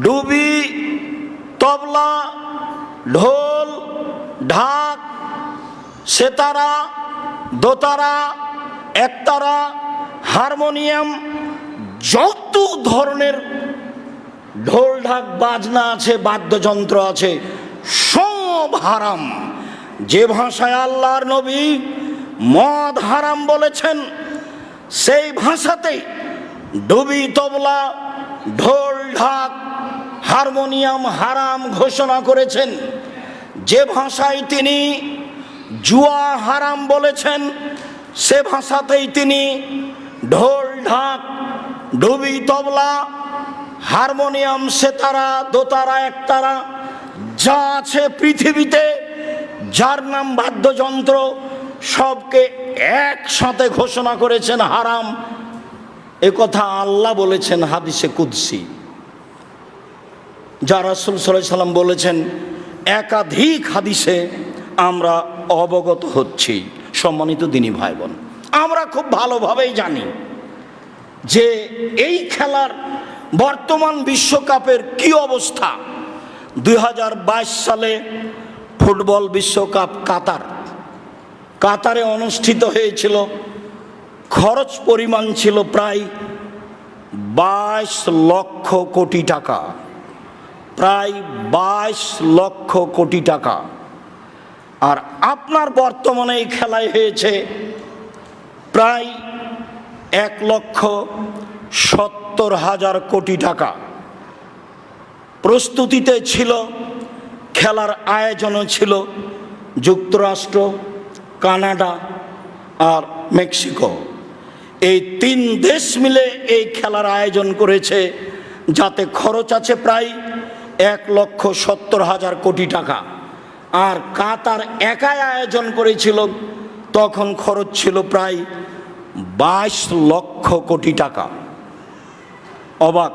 ডুবি, তবলা, ঢোল, ঢাক, সেতারা, দোতারা, একতারা, হারমোনিয়াম, যত ধরনের ঢোল ঢাক বাজনা আছে, বাদ্যযন্ত্র আছে, সব হারাম। যে ভাষায় আল্লাহর নবী মদ হারাম বলেছেন, সেই ভাষাতেই ডুবি, তবলা, ঢোল ঢাক, হারমোনিয়াম হারাম ঘোষণা করেছেন। যে ভাষায় তিনি জুয়া হারাম বলেছেন, সে ভাষাতেই তিনি ঢোল ঢাক, ডুবি, তবলা, হারমোনিয়াম, সেতারা, দোতারা, একতারা যা আছে পৃথিবীতে, যার নাম বাদ্যযন্ত্র, সবকে একসাথে ঘোষণা করেছেন হারাম। এ কথা আল্লাহ বলেছেন হাদিসে কুদসি, যা রাসূল সাল্লাল্লাহু আলাইহি সাল্লাম বলেছেন। একাধিক হাদিসে আমরা অবগত হচ্ছি। সম্মানিত দিনী ভাই বোন, আমরা খুব ভালোভাবেই জানি যে এই খেলার বর্তমান বিশ্বকাপের কি অবস্থা। 2022 সালে ফুটবল বিশ্বকাপ কাতারে অনুষ্ঠিত হয়েছিল। খরচ পরিমাণ ছিল প্রায় 22 লক্ষ কোটি টাকা, প্রায় 22 লক্ষ কোটি টাকা। আর আপনার বর্তমানে এই খেলায় হয়েছে প্রায় 1,70,000 কোটি টাকা। প্রস্তুতিতে ছিল, খেলার আয়োজনও ছিল যুক্তরাষ্ট্র, কানাডা আর মেক্সিকো। এই 3 দেশ মিলে এই খেলার আয়োজন করেছে, যাতে খরচ আছে প্রায় 1,70,000 কোটি টাকা। আর কাতার একাই আয়োজন করেছিল, তখন খরচ ছিল প্রায় 22 লক্ষ কোটি টাকা। অবাক,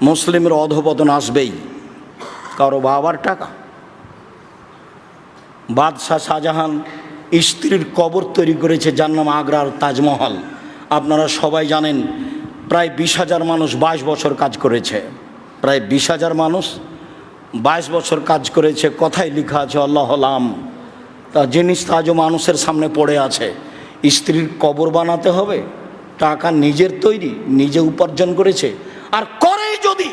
মুসলিমের অধঃপতন আসবেই, কারো বাবার টাকা। বাদশাহ শাহজাহান স্ত্রীর কবর তৈরি করেছে, যার নাম আগ্রার তাজমহল। আপনারা সবাই জানেন প্রায় 20,000 মানুষ 22 বছর কাজ করেছে, প্রায় 20,000 মানুষ 22 বছর কাজ করেছে। কথায় লেখা আছে আল্লাহ আলাম। তা জিনিসটা আজও মানুষের সামনে পড়ে আছে। স্ত্রীর কবর বানাতে হবে, টাকা নিজের তৈরি, নিজে উপার্জন করেছে, আর করে যদি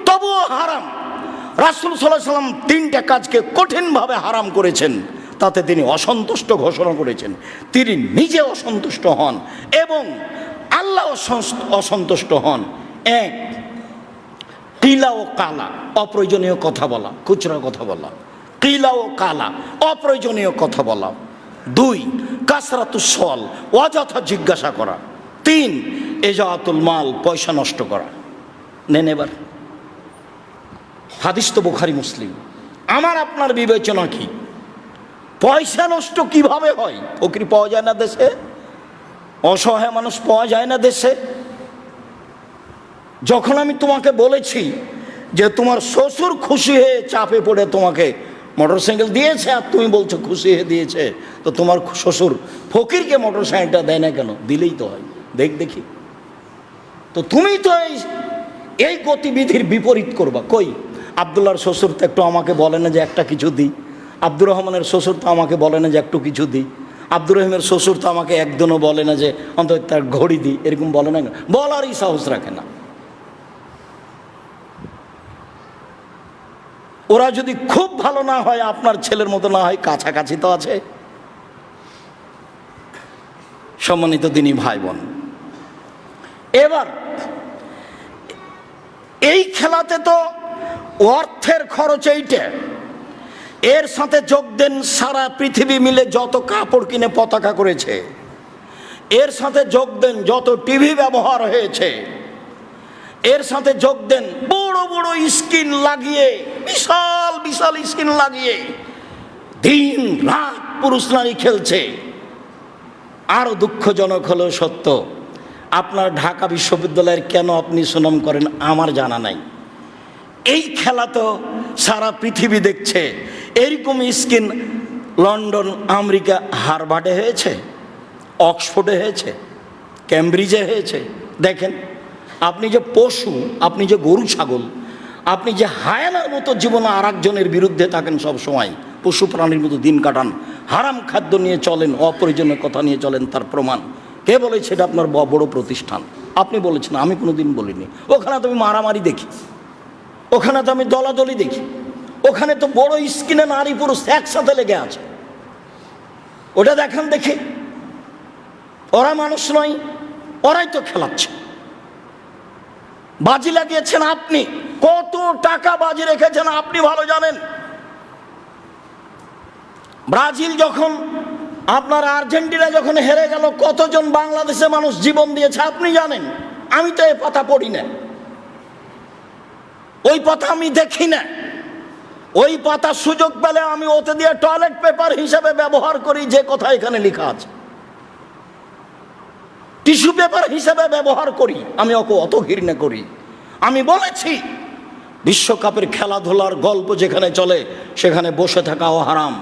তবুও হারাম। রাসূল সাল্লাল্লাহু আলাইহি সাল্লাম 3টা কাজকে কঠিনভাবে হারাম করেছেন, তাতে তিনি অসন্তুষ্ট ঘোষণা করেছেন। তিনি নিজে অসন্তুষ্ট হন এবং আল্লাহ অসন্তুষ্ট হন। 1, কিলা ও কালা, অপ্রয়োজনীয় কথা বলা, খুচরা কথা বলা। কিলা ও কালা, অপ্রয়োজনীয় কথা বলা। 2, কাসরাতুস সুয়াল, অযথা জিজ্ঞাসা করা। 3, ইজাআতুল মাল, পয়সা নষ্ট করা। নেন এবার হাদিস তো বুখারী মুসলিম। আমার আপনার বিবেচনা কি? পয়সা নষ্ট কিভাবে হয়? ফকির পাওয়া যায় না দেশে, অসহায় মানুষ পাওয়া যায় না দেশে। যখন আমি তোমাকে বলেছি যে তোমার শ্বশুর খুশি হয়ে চাপে পড়ে তোমাকে মোটরসাইকেল দিয়েছে, আর তুমি বলছো খুশি হয়ে দিয়েছে, তো তোমার শ্বশুর ফকিরকে মোটরসাইকেলটা দেয় না কেন? দিলেই তো হয়, দেখি। তো তুমি তো এই গতিবিধির বিপরীত করবা। কই আব্দুল্লাহর শ্বশুর তো একটু আমাকে বলে না যে একটা কিছু দিই, আব্দুর রহমানের শ্বশুর তো আমাকে বলে না যে একটু কিছু দিই, আব্দুর রহিমের শ্বশুর তো আমাকে একদিনও বলে না যে অন্তত তার ঘড়ি দিই, এরকম বলে না, বলারই সাহস রাখে না। ওরা যদি খুব ভালো না হয়, আপনার ছেলের মতো না হয়, কাছাকাছি তো আছে। সম্মানিত দিনী ভাই বোন, এবার এই খেলাতে তো অর্থের খরচ এইটা, এর সাথে যোগ দেন সারা পৃথিবী মিলে যত কাপড় কিনে পতাকা করেছে, এর সাথে যোগ দেন যত টিভি ব্যবহার হয়েছে, এর সাথে যোগ দেন বড় বড় স্ক্রিন লাগিয়ে, বিশাল বিশাল স্ক্রিন লাগিয়ে দিন রাত পুরুষ নারী খেলছে। আরো দুঃখজনক হলেও সত্য, আপনার ঢাকা বিশ্ববিদ্যালয়ের কেন আপনি সুনাম করেন আমার জানা নাই। এই খেলা তো সারা পৃথিবী দেখছে। এরকম স্কিন লন্ডন, আমেরিকা, হার্ভার্ডে হয়েছে, অক্সফোর্ডে হয়েছে, ক্যামব্রিজে হয়েছে। দেখেন, আপনি যে পশু, আপনি যে গরু ছাগল, আপনি যে হায়ানার মতো জীবনে আর একজনের বিরুদ্ধে থাকেন, সব সময় পশু প্রাণীর মতো দিন কাটান, হারাম খাদ্য নিয়ে চলেন, অপ্রয়োজনীয় কথা নিয়ে চলেন, তার প্রমাণ কে বলেছে? এটা আপনার বড় প্রতিষ্ঠান, আপনি বলেছেন, আমি কোনোদিন বলিনি। ওখানে তো আমি মারামারি দেখি, ওখানে তো আমি দলাদলি দেখি, ওখানে তো বড় স্কিনে নারী পুরুষ একসাথে লেগে আছে। ওটা দেখেন দেখি। ওরা মানুষ নয়, ওরাই তো খেলাচ্ছে। বাজি লাগিয়েছেন আপনি, কত টাকা বাজি রেখেছেন আপনি ভালো জানেন। ব্রাজিল যখন, আপনার আর্জেন্টিনা যখন হেরে গেল, কতজন বাংলাদেশের মানুষ জীবন দিয়েছে আপনি জানেন। আমি তো এই পাতা পড়ি না, ওই পাতা আমি দেখি না। ওই পাতা সুযোগ পেলে আমি ওতে দিয়ে টয়লেট পেপার হিসেবে ব্যবহার করি, যে কথা এখানে লেখা আছে, টিস্যু পেপার হিসেবে ব্যবহার করি। আমি ওকে অত ঘৃণা করি। আমি বলেছি, বিশ্বকাপের খেলাধুলার গল্প যেখানে চলে সেখানে বসে থাকাও হারাম।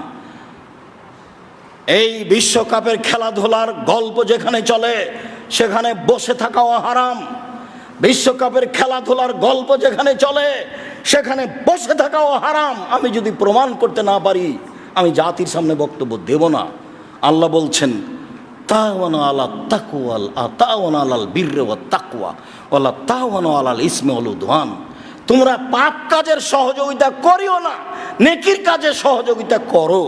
এই বিশ্বকাপের খেলাধুলার গল্প যেখানে চলে সেখানে বসে থাকাও হারাম। বিশ্বকাপের খেলাধুলার গল্প যেখানে চলে সেখানে বসে থাকাও হারাম। আমি যদি প্রমাণ করতে না পারি, আমি জাতির সামনে বক্তব্য দেব না। আল্লাহ বলছেন, তাওয়ানা আলা তাকওয়াল আতাওয়ানা আলাল বিররি ওয়াত তাকওয়া ওয়ালা তাওয়ানা আলাল ইসমি ওয়াল উদওয়ান। তোমরা পাপ কাজের সহযোগিতা করিও না, নেকির কাজে সহযোগিতা করো।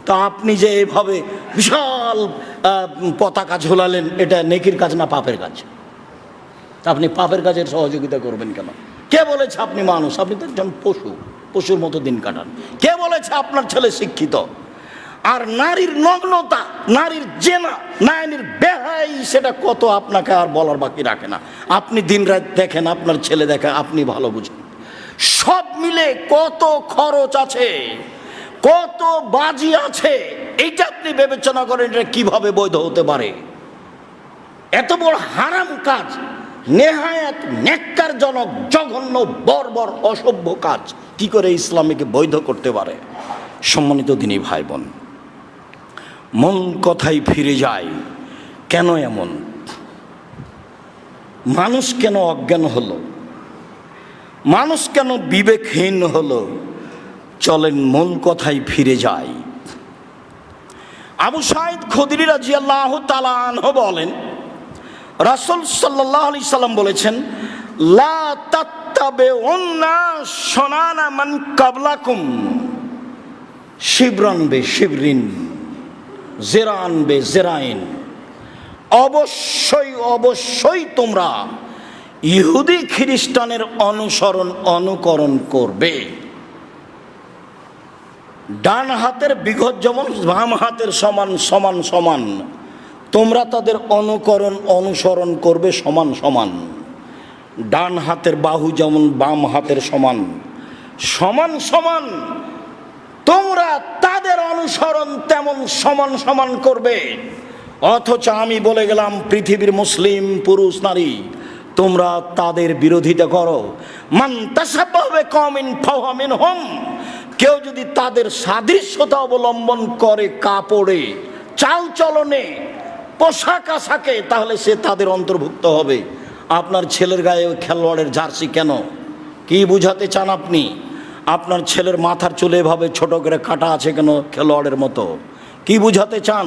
তা আপনি যে এভাবে বিশাল পতাকা ঝোলালেন, এটা নেকির কাজ না পাপের কাজ? আপনি পাপের কাজের সহযোগিতা করবেন কেন? কে বলেছে আপনি মানুষ? আপনি তো একজন পশু, পশুর মতো দিন কাটান। কে বলেছে আপনার ছেলে শিক্ষিত? আর নারীর নগ্নতা, নারীর জেনা, নারীর বেহাই, সেটা কত আপনাকে আর বলার বাকি রাখে না। আপনি দিনরাত দেখেন, আপনার ছেলে দেখে, আপনি ভালো বুঝেন। সব মিলে কত খরচ আছে, কত বাজি আছে, এইটা আপনি বিবেচনা করেন এটা কিভাবে বৈধ হতে পারে। এত বড় হারাম কাজ, নেহায়াত নেক্কারজনক, জঘন্য, বর্বর, অসভ্য কাজ কি করে ইসলামীকে বৈধ করতে পারে? সম্মানিত দিনী ভাই বোন, মন কথাই ফিরে যায়। কেন এমন? মানুষ কেন অজ্ঞান হলো? মানুষ কেন বিবেকহীন হলো? চলেন মূল কথাই ফিরে যাই। আবু সাঈদ খুদরি রাদিয়াল্লাহু তাআলা আনহু বলেন, রাসূল সাল্লাল্লাহু আলাইহি সাল্লাম বলেছেন, লা তাত্তাবিউন্না সুনানা মান ক্বাবলাকুম শিবরান বে শিবরিন জিরান বে জিরাইন। অবশ্যই অবশ্যই তোমরা ইহুদি খ্রিস্টানের অনুকরণ করবে। ডান হাতের বিঘত যেমন বাম হাতের সমান সমান সমান, তোমরা তাদের অনুসরণ করবে সমান সমান। ডান হাতের বাহু যেমন বাম হাতের সমান সমান সমান, তোমরা তাদের অনুসরণ তেমন সমান সমান করবে। অথচ আমি বলে গেলাম, পৃথিবীর মুসলিম পুরুষ নারী, তোমরা তাদের বিরোধিতা করো। মান তাশাব্বাহা বিকওমিন ফাহুয়া মিনহুম। কেউ যদি তাদের সাদৃশ্যতা অবলম্বন করে কাপড়ে, চালচলনে, পোশাক আশাকে, তাহলে সে তাদের অন্তর্ভুক্ত হবে। আপনার ছেলের গায়ে খেলোয়াড়ের জার্সি কেন? কি বুঝাতে চান আপনি? আপনার ছেলের মাথার চুলে এভাবে ছোট করে কাটা আছে কেন খেলোয়াড়ের মতো? কি বুঝাতে চান?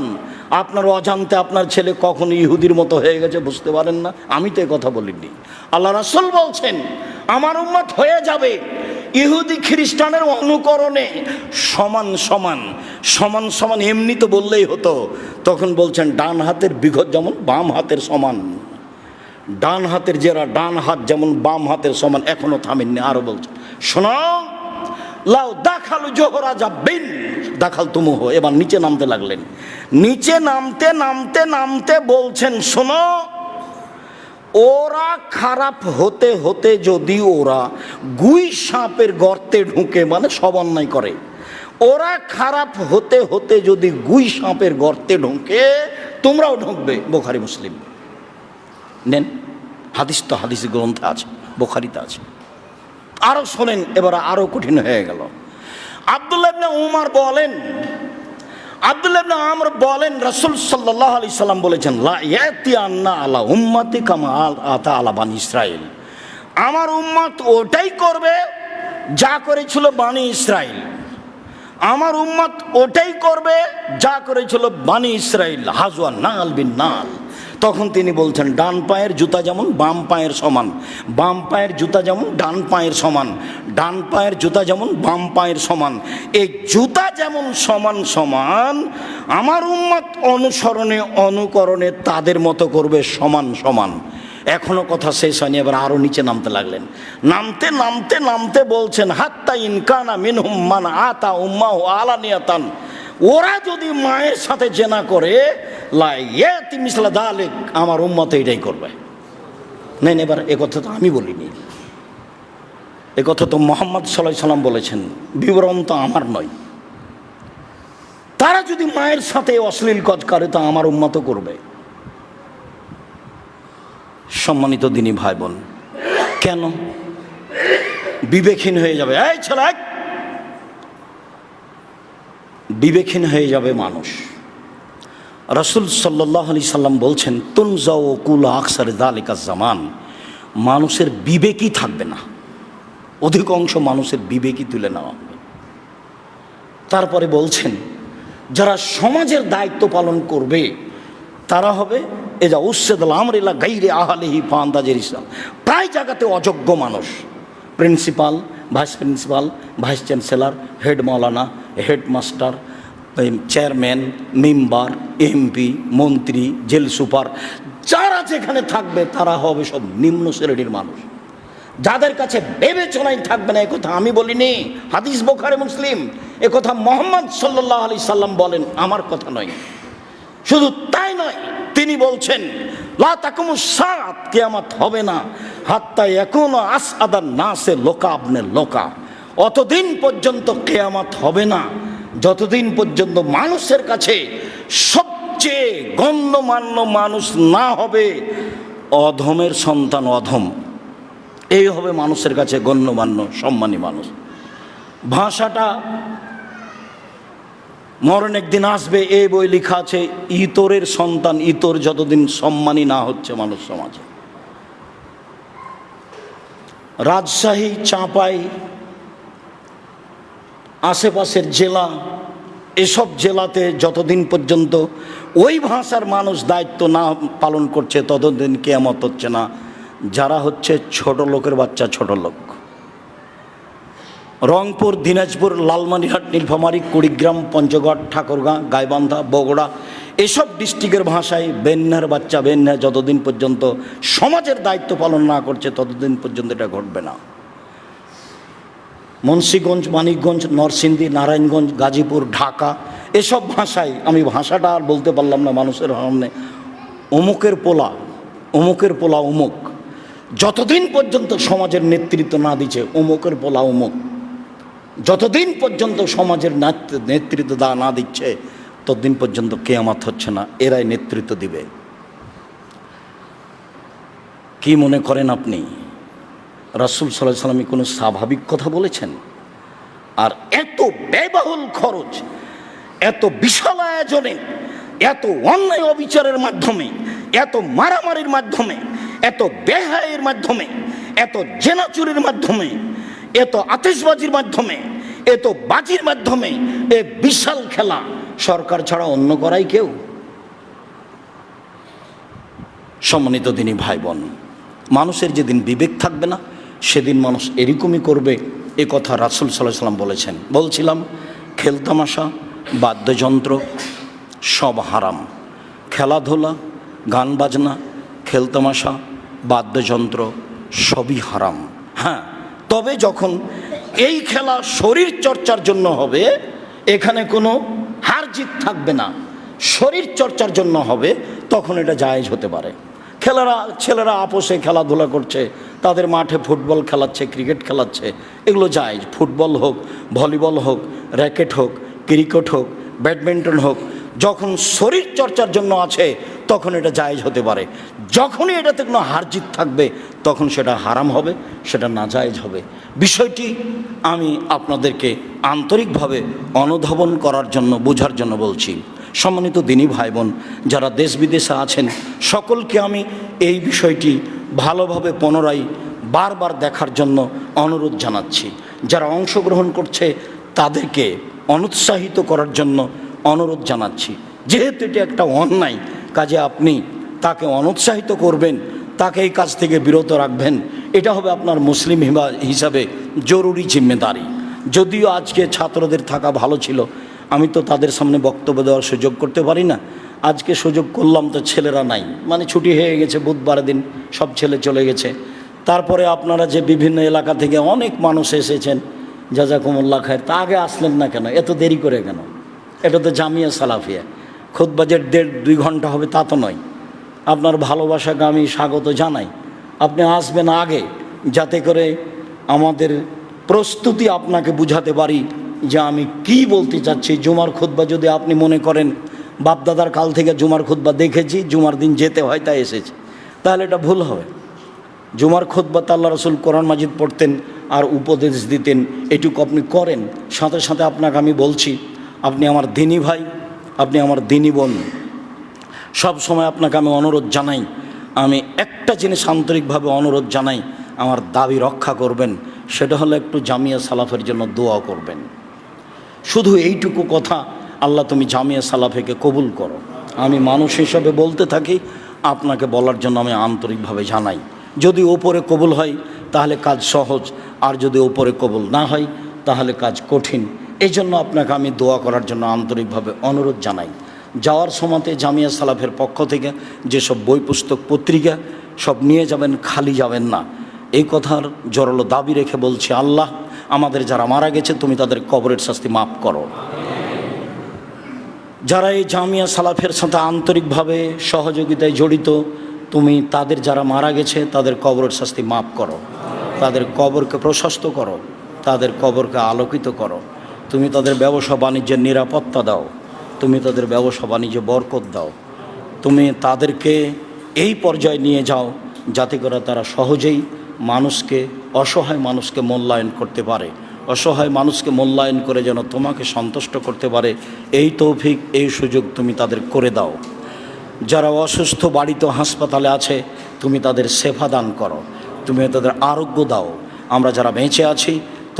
আপনার অজান্তে আপনার ছেলে কখন ইহুদির মতো হয়ে গেছে বুঝতে পারেন না? আমি তো এই কথা বলিনি। আল্লাহ রাসূল বলছেন, আমার উম্মত হয়ে যাবে ইহুদি খ্রিস্টানের অনুকরণে সমান সমান সমান সমান। এমনি তো বললেই হতো। তখন বলছেন, ডান হাতের বিঘত যেমন বাম হাতের সমান, ডান হাতের জেরা ডান হাত যেমন বাম হাতের সমান। এখনো থামেননি, আরো বলছেন, শোনো, লাউ দাখালু জোহরা যাবিন দাখাল তুমুহ। এবার নিচে নামতে লাগলেন। নিচে নামতে নামতে নামতে বলছেন, শোনো, ওরা খারাপ হতে হতে যদি ওরা গুই সাপের গর্তে ঢুকে, মানে সব অন্যায় করে, ওরা খারাপ হতে হতে যদি গুই সাপের গর্তে ঢুকে, তোমরাও ঢুকবে। বুখারী মুসলিম। নেন, হাদিস তো হাদিস গ্রন্থে আছে, বুখারীতে আছে। আরও শোনেন, এবার আরও কঠিন হয়ে গেল। আব্দুল্লাহ ইবনে উমর বলেন, আব্দুল্লাহ ইবনে আমর বলেন, রাসূল সাল্লাল্লাহু আলাইহি সাল্লাম বলেছেন, লা ইয়াতিয়ান্না আলা উম্মতি কামা আতা আলা বানি ইসরাইল, আমার উম্মত ওটাই করবে যা করেছিল বানি ইসরাইল, আমার উম্মত ওটাই করবে যা করেছিল বানি ইসরাইল, হাজওয়া নাল বিন নাল। তখন তিনি বলছেন, ডান পায়ের জুতা যেমন বাম পায়ের সমান, বাম পায়ের জুতা যেমন ডান পায়ের সমান, ডান পায়ের জুতা যেমন বাম পায়ের সমান, এই জুতা যেমন সমান সমান, আমার উম্মত অনুসরণে অনুকরণে তাদের মতো করবে সমান সমান। এখনো কথা শেষ হয়নি, এবার আরো নিচে নামতে লাগলেন। নামতে নামতে নামতে বলছেন, হাত্তা ইনকানা মিনহুম মান আতা উম্মাহু আলানিয়াতান, ওরা যদি মায়ের সাথে জেনা করে, লা ইয়াতি মিসলা যালিক, আমার উম্মত এটাই করবে। নেন, এবার এ কথা তো আমি বলিনি, এ কথা তো মুহাম্মদ সাল্লাল্লাহু আলাইহি সাল্লাম বলেছেন, বিবরণ তো আমার নয়। তারা যদি মায়ের সাথে অশ্লীল কাজ করে তো আমার উম্মতও করবে। সম্মানিত দিনী ভাই বোন, কেন বিবেকহীন হয়ে যাবে? এই ছেলে, বিবেকহীন হয়ে যাবে মানুষ। রাসূল সাল্লাল্লাহু আলাইহি সাল্লাম বলছেন, তুনজাউ কুল আকসার যালিকা জামান, মানুষের বিবেকই থাকবে না, অধিকাংশ মানুষের বিবেকই তুলে নেওয়া হবে। তারপরে বলছেন, যারা সমাজের দায়িত্ব পালন করবে তারা হবে এজা উসেদুল আমরিলা গাইরে আহলিহি ফান্দাজের ইসলাম, প্রায় জায়গাতে অযোগ্য মানুষ, principal, vice principal, vice chancellor, head মাওলানা, হেডমাস্টার, চেয়ারম্যান, মেম্বার, এমপি, মন্ত্রী, জেল সুপার, যারা যেখানে থাকবে তারা হবে সব নিম্ন শ্রেণীর মানুষ, যাদের কাছে বিবেচনাই থাকবে না। একথা আমি বলিনি, হাদিস বুখারী মুসলিম, একথা মুহাম্মদ সাল্লাল্লাহু আলাইহি সাল্লাম বলেন, আমার কথা নয়। শুধু তাই নয়, তিনি বলছেন, লা তাকুমুস সাআত, কিয়ামত হবে না, হাত্তা ইয়াকুনা আসআদান নাসে লোকা আবনে লোকা, অতদিন পর্যন্ত কিয়ামত হবে না যতদিন পর্যন্ত মানুষের কাছে সবচেয়ে গণ্যমান্য মানুষ না হবে অধমের সন্তান অধম, এই হবে মানুষের কাছে গণ্যমান্য সম্মানী মানুষ। ভাষাটা মরণ একদিন আসবে, এই বই লেখা আছে, ইতরের সন্তান ইতর যতদিন সম্মানী না হচ্ছে মানুষ সমাজে। রাজশাহী, চাঁপাই, আশেপাশের জেলা, এসব জেলাতে যতদিন পর্যন্ত ওই ভাষার মানুষ দায়িত্ব না পালন করছে ততদিন কিয়ামত হচ্ছে না। যারা হচ্ছে ছোট লোকের বাচ্চা, ছোট লোক, রংপুর, দিনাজপুর, লালমনিরহাট, নীলফামারী, কুড়িগ্রাম, পঞ্চগড়, ঠাকুরগাঁ, গাইবান্ধা, বগুড়া, এসব ডিস্ট্রিক্টের ভাষায় বেন্যার বাচ্চা বেন্যা যতদিন পর্যন্ত সমাজের দায়িত্ব পালন না করছে ততদিন পর্যন্ত এটা ঘটবে না। মুন্সিগঞ্জ, মানিকগঞ্জ, নরসিংদী, নারায়ণগঞ্জ, গাজীপুর, ঢাকা, এসব ভাষায়, আমি ভাষাটা আর বলতে পারলাম না মানুষের সামনে, অমুকের পোলা, অমুকের পোলা অমুক, যতদিন পর্যন্ত সমাজের নেতৃত্ব না দিচ্ছে, অমুকের পোলা অমুক, যতদিন পর্যন্ত সমাজের নেতৃত্ব না দিচ্ছে ততদিন পর্যন্ত কিয়ামত হচ্ছে না, এরাই নেতৃত্ব দিবে। কি মনে করেন আপনি রাসূল সাল্লাল্লাহু আলাইহি ওয়াসাল্লাম কোনো স্বাভাবিক কথা বলেছেন? আর এত ব্যয়বহুল খরচ, এত বিশাল আয়োজনে, এত অন্যায় অবিচারের মাধ্যমে, এত মারামারির মাধ্যমে, এত বেহায়ের মাধ্যমে, এত জেনা চুরির মাধ্যমে, এত আতিশবাজির মাধ্যমে, এত বাজির মাধ্যমে এ বিশাল খেলা সরকার ছাড়া অন্য করাই কেউ? সম্মানিত দিনী ভাই বোন, মানুষের যেদিন বিবেক থাকবে না সেদিন মানুষ এরকমই করবে, এ কথা রাসূল সাল্লাল্লাহু আলাইহি ওয়াসাল্লাম বলেছেন। বলছিলাম, খেলতামাশা, বাদ্যযন্ত্র সব হারাম, খেলাধুলা, গান বাজনা, খেলতামাশা, বাদ্যযন্ত্র সবই হারাম। হ্যাঁ, তবে যখন এই খেলা শরীর চর্চার জন্য হবে, এখানে কোনো হার জিত থাকবে না, শরীর চর্চার জন্য হবে, তখন এটা জায়েজ হতে পারে। ছেলেরা আপোষে খেলাধুলা করছে, তাদের মাঠে ফুটবল খেলাচ্ছে, ক্রিকেট খেলাচ্ছে, এগুলো জায়েজ। ফুটবল হোক, ভলিবল হোক, র্যাকেট হোক, ক্রিকেট হোক, ব্যাডমিন্টন হোক, যখন শরীর চর্চার জন্য আছে তখন এটা জায়েজ হতে পারে। যখনই এটাতে কোনো হারজিত থাকবে তখন সেটা হারাম হবে, সেটা নাজায়েজ হবে। বিষয়টি আমি আপনাদেরকে আন্তরিকভাবে অনুধাবন করার জন্য, বোঝার জন্য বলছি। সম্মানিত দিনী ভাই বোন যারা দেশ বিদেশে আছেন, সকলকে আমি এই বিষয়টি ভালোভাবে পুনরায় বারবার দেখার জন্য অনুরোধ জানাচ্ছি। যারা অংশগ্রহণ করছে তাদেরকে অনুৎসাহিত করার জন্য অনুরোধ জানাচ্ছি। যেহেতু এটি একটা অন্যায় কাজে আপনি তাকে অনুৎসাহিত করবেন, তাকে এই কাজ থেকে বিরত রাখবেন, এটা হবে আপনার মুসলিম হিসাবে জরুরি জিম্মেদারি। যদিও আজকে ছাত্রদের থাকা ভালো ছিল, আমি তো তাদের সামনে বক্তব্য দেওয়ার সুযোগ করতে পারি না। আজকে সুযোগ করলাম তো ছেলেরা নাই, মানে ছুটি হয়ে গেছে, বুধবার দিন সব ছেলে চলে গেছে। তারপরে আপনারা যে বিভিন্ন এলাকা থেকে অনেক মানুষ এসেছেন, জাযাকুমুল্লাহ খায়ের, তা আগে আসলেন না কেন, এত দেরি করে কেন? এটা তো জামিয়া সালাফিয়া, খুতবা যে 1.5-2 ঘন্টা হবে তা তো নয়। আপনার ভালোবাসাকে আমি স্বাগত জানাই, আপনি আসবেন আগে, যাতে করে আমাদের প্রস্তুতি আপনাকে বুঝাতে পারি যে আমি কি বলতে চাচ্ছি। জুমার খুতবা যদি আপনি মনে করেন বাপদাদার কাল থেকে জুমার খুতবা দেখেছি, জুমার দিন যেতে হয় তাই এসেছি, তাহলে এটা ভুল হবে। জুমার খুতবাতে আল্লাহ রসুল কোরআন মাজিদ পড়তেন আর উপদেশ দিতেন, এটুকু আপনি করেন। সাথে সাথে আপনাকে আমি বলছি, আপনি আমার দিনী ভাই, আপনি আমার দিনী বোন, সব সময় আপনাকে আমি অনুরোধ জানাই, আমি একটা জিনিস আন্তরিকভাবে অনুরোধ জানাই, আমার দাবি রক্ষা করবেন। সেটা হলো একটু জামিয়া সালাফের জন্য দোয়া করবেন। শুধু এইটুকু কথা, আল্লাহ তুমি জামিয়া সালাফেকে কবুল করো। আমি মানুষ হিসাবে বলতে থাকি, আপনাকে বলার জন্য আমি আন্তরিকভাবে জানাই। যদি ওপরে কবুল হয় তাহলে কাজ সহজ, আর যদি ওপরে কবুল না হয় তাহলে কাজ কঠিন। এই জন্য আপনাকে আমি দোয়া করার জন্য আন্তরিকভাবে অনুরোধ জানাই। যাওয়ার সময়তে জামিয়া সালাফের পক্ষ থেকে যেসব বই পুস্তক পত্রিকা সব নিয়ে যাবেন, খালি যাবেন না। এই কথার জোরালো দাবি রেখে বলছি, আল্লাহ আমাদের যারা মারা গেছে তুমি তাদের কবরের শাস্তি মাফ করো। যারা এই জামিয়া সালাফের সাথে আন্তরিকভাবে সহযোগিতায় জড়িত, তুমি তাদের যারা মারা গেছে তাদের কবরের শাস্তি মাফ করো, তাদের কবরকে প্রশস্ত করো, তাদের কবরকে আলোকিত করো। তুমি তাদের ব্যবসা বাণিজ্যের নিরাপত্তা দাও, তুমি তাদের ব্যবসা বাণিজ্যে বরকত দাও। তুমি তাদেরকে এই পর্যায়ে নিয়ে যাও যাতে করে তারা সহজেই মানুষকে, অসহায় মানুষকে মূল্যায়ন করতে পারে, অসহায় মানুষকে মূল্যায়ন করে যেন তোমাকে সন্তুষ্ট করতে পারে। এই তৌফিক, এই সুযোগ তুমি তাদের করে দাও। যারা অসুস্থ বাড়িতে হাসপাতালে আছে তুমি তাদের সেবা দান করো, তুমি তাদের আরোগ্য দাও। আমরা যারা বেঁচে আছি